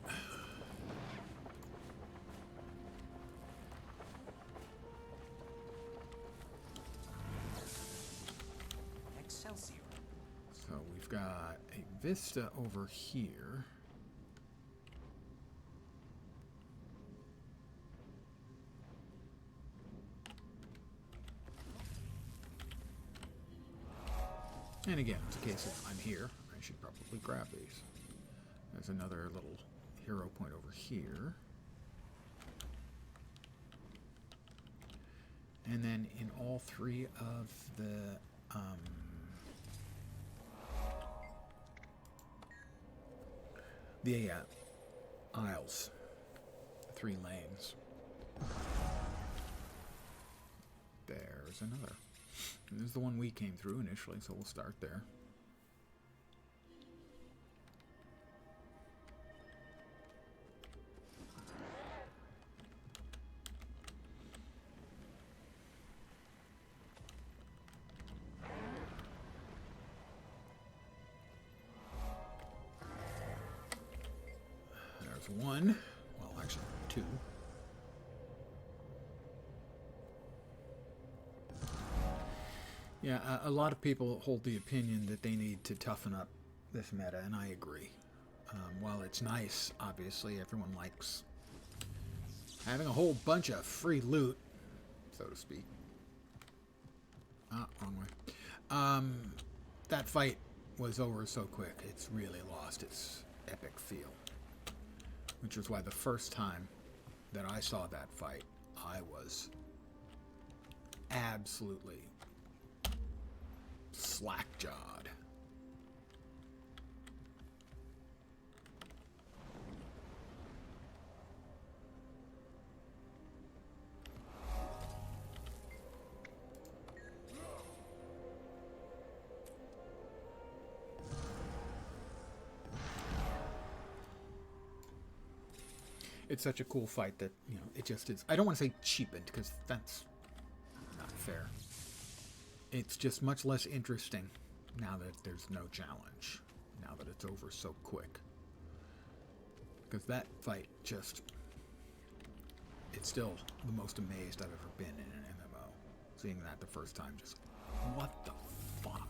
Excelsior. So we've got a vista over here. And again, it's a case of I'm here. I should probably grab these. There's another little hero point over here. And then in all 3 of the aisles, 3 lanes. There's another. And this is the one we came through initially, so we'll start there. There's 1. Well, actually 2. Yeah, a lot of people hold the opinion that they need to toughen up this meta, and I agree. While it's nice, obviously, everyone likes having a whole bunch of free loot, so to speak. Ah, wrong way. That fight was over so quick, it's really lost its epic feel. Which is why the first time that I saw that fight, I was absolutely slack-jawed. It's such a cool fight that, you know, it just is. I don't want to say cheapened, because that's not fair. It's just much less interesting now that there's no challenge. Now that it's over so quick. Because that fight just... It's still the most amazed I've ever been in an MMO. Seeing that the first time, just... What the fuck?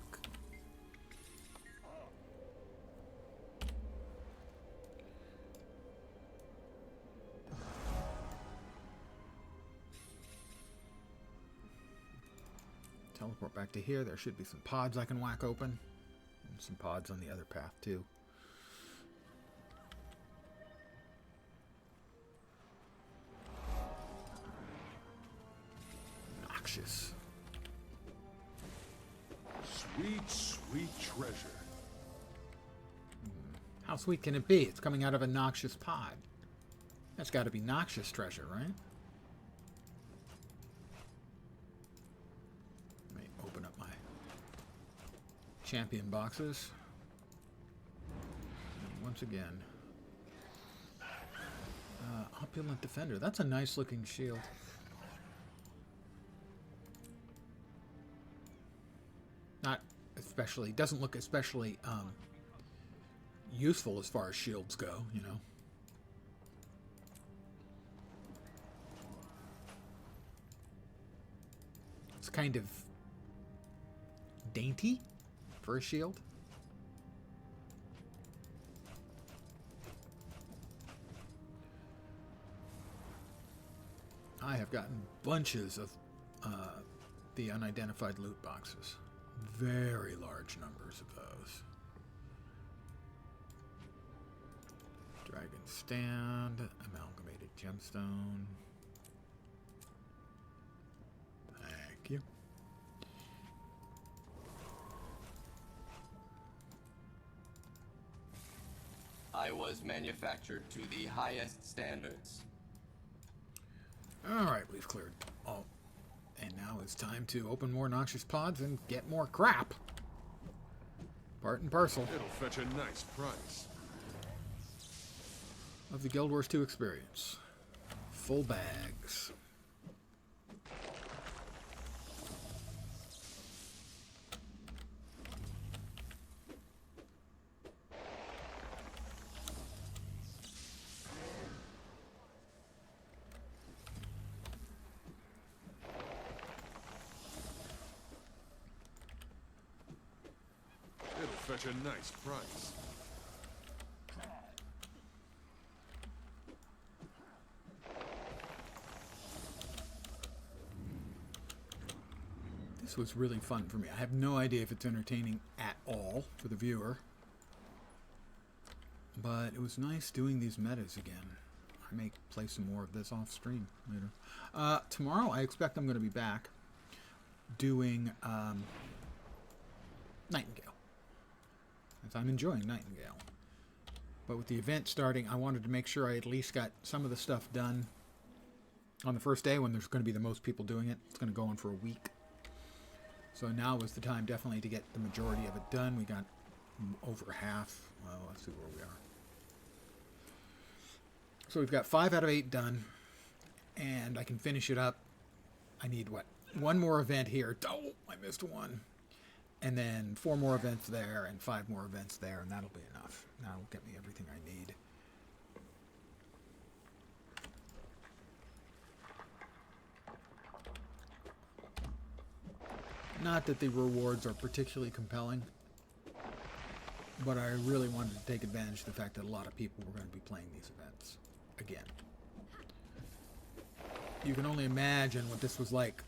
Teleport back to here. There should be some pods I can whack open. And some pods on the other path, too. Noxious. Sweet, sweet treasure. How sweet can it be? It's coming out of a noxious pod. That's got to be noxious treasure, right? Let me open up my champion boxes. And once again, opulent defender. That's a nice looking shield. Not especially, doesn't look especially useful as far as shields go, you know. It's kind of dainty for a shield. I have gotten bunches of the unidentified loot boxes. Very large numbers of those. Dragon Stand, Amalgamated Gemstone. Thank you. I was manufactured to the highest standards. Alright, we've cleared all. And now it's time to open more noxious pods and get more crap. Part and parcel. It'll fetch a nice price. Of the Guild Wars 2 experience. Full bags. It'll fetch a nice price. This was really fun for me. I have no idea if it's entertaining at all for the viewer. But it was nice doing these metas again. I may play some more of this off stream later. Tomorrow I expect I'm going to be back doing Nightingale. As I'm enjoying Nightingale. But with the event starting, I wanted to make sure I at least got some of the stuff done on the first day when there's going to be the most people doing it. It's going to go on for a week. So now was the time definitely to get the majority of it done. We got over half. Well, let's see where we are. So we've got 5 out of 8 done. And I can finish it up. I need, what? One more event here. Oh, I missed one. And then 4 more events there and 5 more events there. And that'll be enough. That'll get me everything I need. Not that the rewards are particularly compelling, but I really wanted to take advantage of the fact that a lot of people were going to be playing these events again. You can only imagine what this was like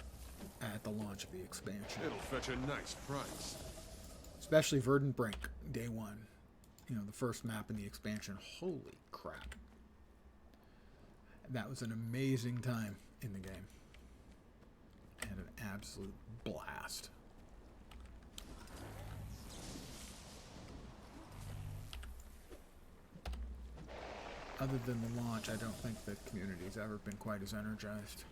at the launch of the expansion. It'll fetch a nice price. Especially Verdant Brink, day 1. You know, the first map in the expansion. Holy crap. That was an amazing time in the game. And an absolute blast. Other than the launch, I don't think the community's ever been quite as energized.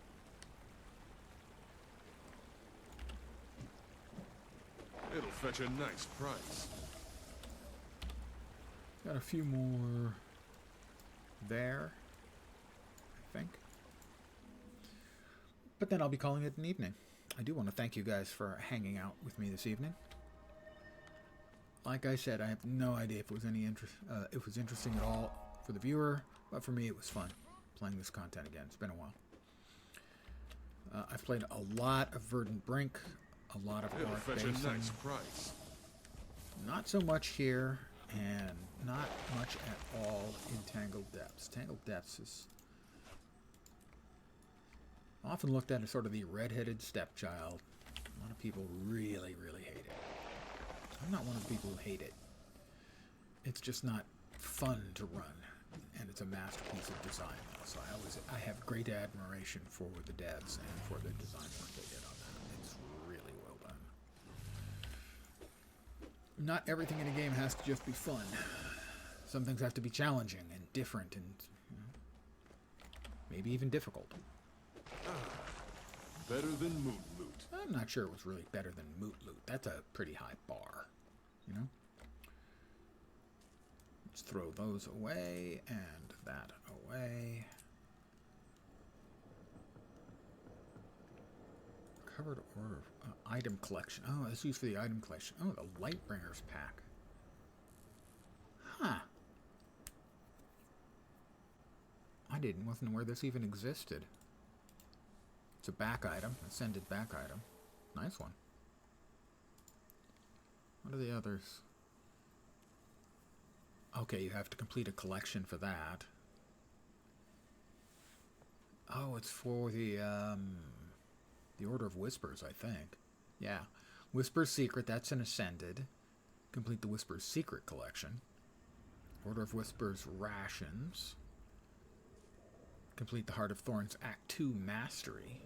It'll fetch a nice price. Got a few more there, I think. But then I'll be calling it an evening. I do want to thank you guys for hanging out with me this evening. Like I said, I have no idea if it was interesting at all for the viewer, but for me it was fun playing this content again. It's been a while. I've played a lot of Verdant Brink, a lot of It'll Arc fetch Basin. a nice price. Not so much here, and not much at all in Tangled Depths. Tangled Depths is often looked at as sort of the redheaded stepchild. A lot of people really, really hate it. I'm not one of the people who hate it. It's just not fun to run, and it's a masterpiece of design. So I have great admiration for the devs and for the design work they did on that. It's really well done. Not everything in a game has to just be fun. Some things have to be challenging and different and maybe even difficult. Better than Moot Loot. I'm not sure it was really better than Moot Loot. That's a pretty high bar, you know? Let's throw those away and that away. Covered order. Item collection. Oh, that's used for the item collection. Oh, the Lightbringers pack. Huh. Wasn't aware this even existed. It's a back item, ascended back item. Nice one. What are the others? Okay, you have to complete a collection for that. Oh, it's for the Order of Whispers, I think. Yeah. Whisper's Secret, that's an Ascended. Complete the Whisper's Secret collection. Order of Whispers Rations. Complete the Heart of Thorns Act 2 Mastery.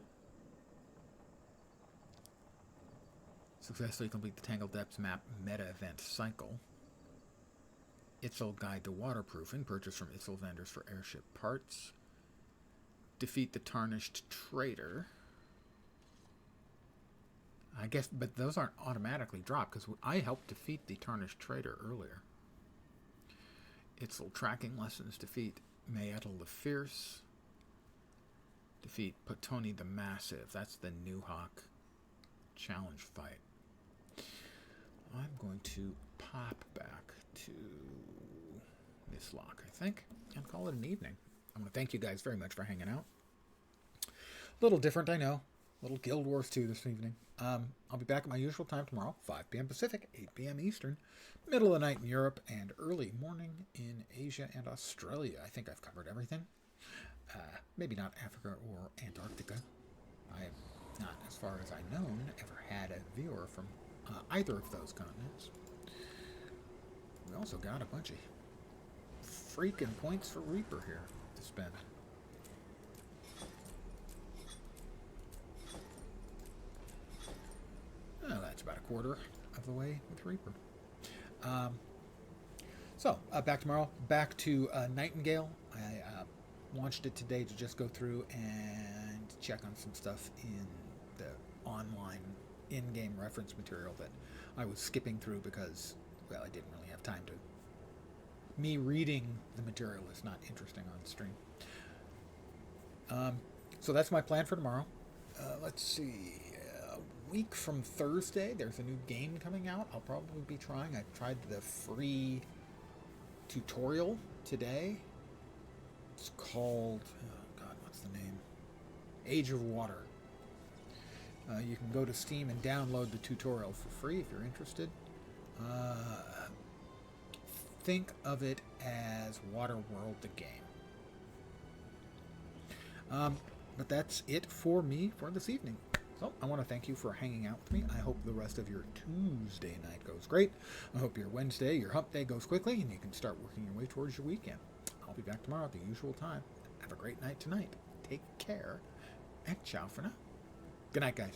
Successfully complete the Tangled Depths map meta event cycle. Itzel Guide to Waterproofing, purchased from Itzel vendors for airship parts. Defeat the Tarnished Traitor. I guess, but those aren't automatically dropped because I helped defeat the Tarnished Traitor earlier. Itzel Tracking Lessons. Defeat Maetel the Fierce. Defeat Potoni the Massive. That's the New Hawk challenge fight. I'm going to pop back to this lock, I think, and call it an evening. I want to thank you guys very much for hanging out. A little different, I know. A little Guild Wars 2 this evening. I'll be back at my usual time tomorrow, 5 p.m. Pacific, 8 p.m. Eastern, middle of the night in Europe, and early morning in Asia and Australia. I think I've covered everything. Maybe not Africa or Antarctica. I have not, as far as I know, ever had a viewer from either of those continents. We also got a bunch of freaking points for Reaper here to spend. Oh, that's about a quarter of the way with Reaper. So, back tomorrow. Back to Nightingale. I launched it today to just go through and check on some stuff in the online in-game reference material that I was skipping through because, well, I didn't really have time to. Me reading the material is not interesting on stream. So that's my plan for tomorrow. Let's see. A week from Thursday, there's a new game coming out. I'll probably be trying. I tried the free tutorial today. It's called, oh God, what's the name? Age of Water. You can go to Steam and download the tutorial for free if you're interested. Think of it as Waterworld the game. But that's it for me for this evening. So I want to thank you for hanging out with me. I hope the rest of your Tuesday night goes great. I hope your Wednesday, your hump day goes quickly and you can start working your way towards your weekend. I'll be back tomorrow at the usual time. Have a great night tonight. Take care and ciao for now. Good night, guys.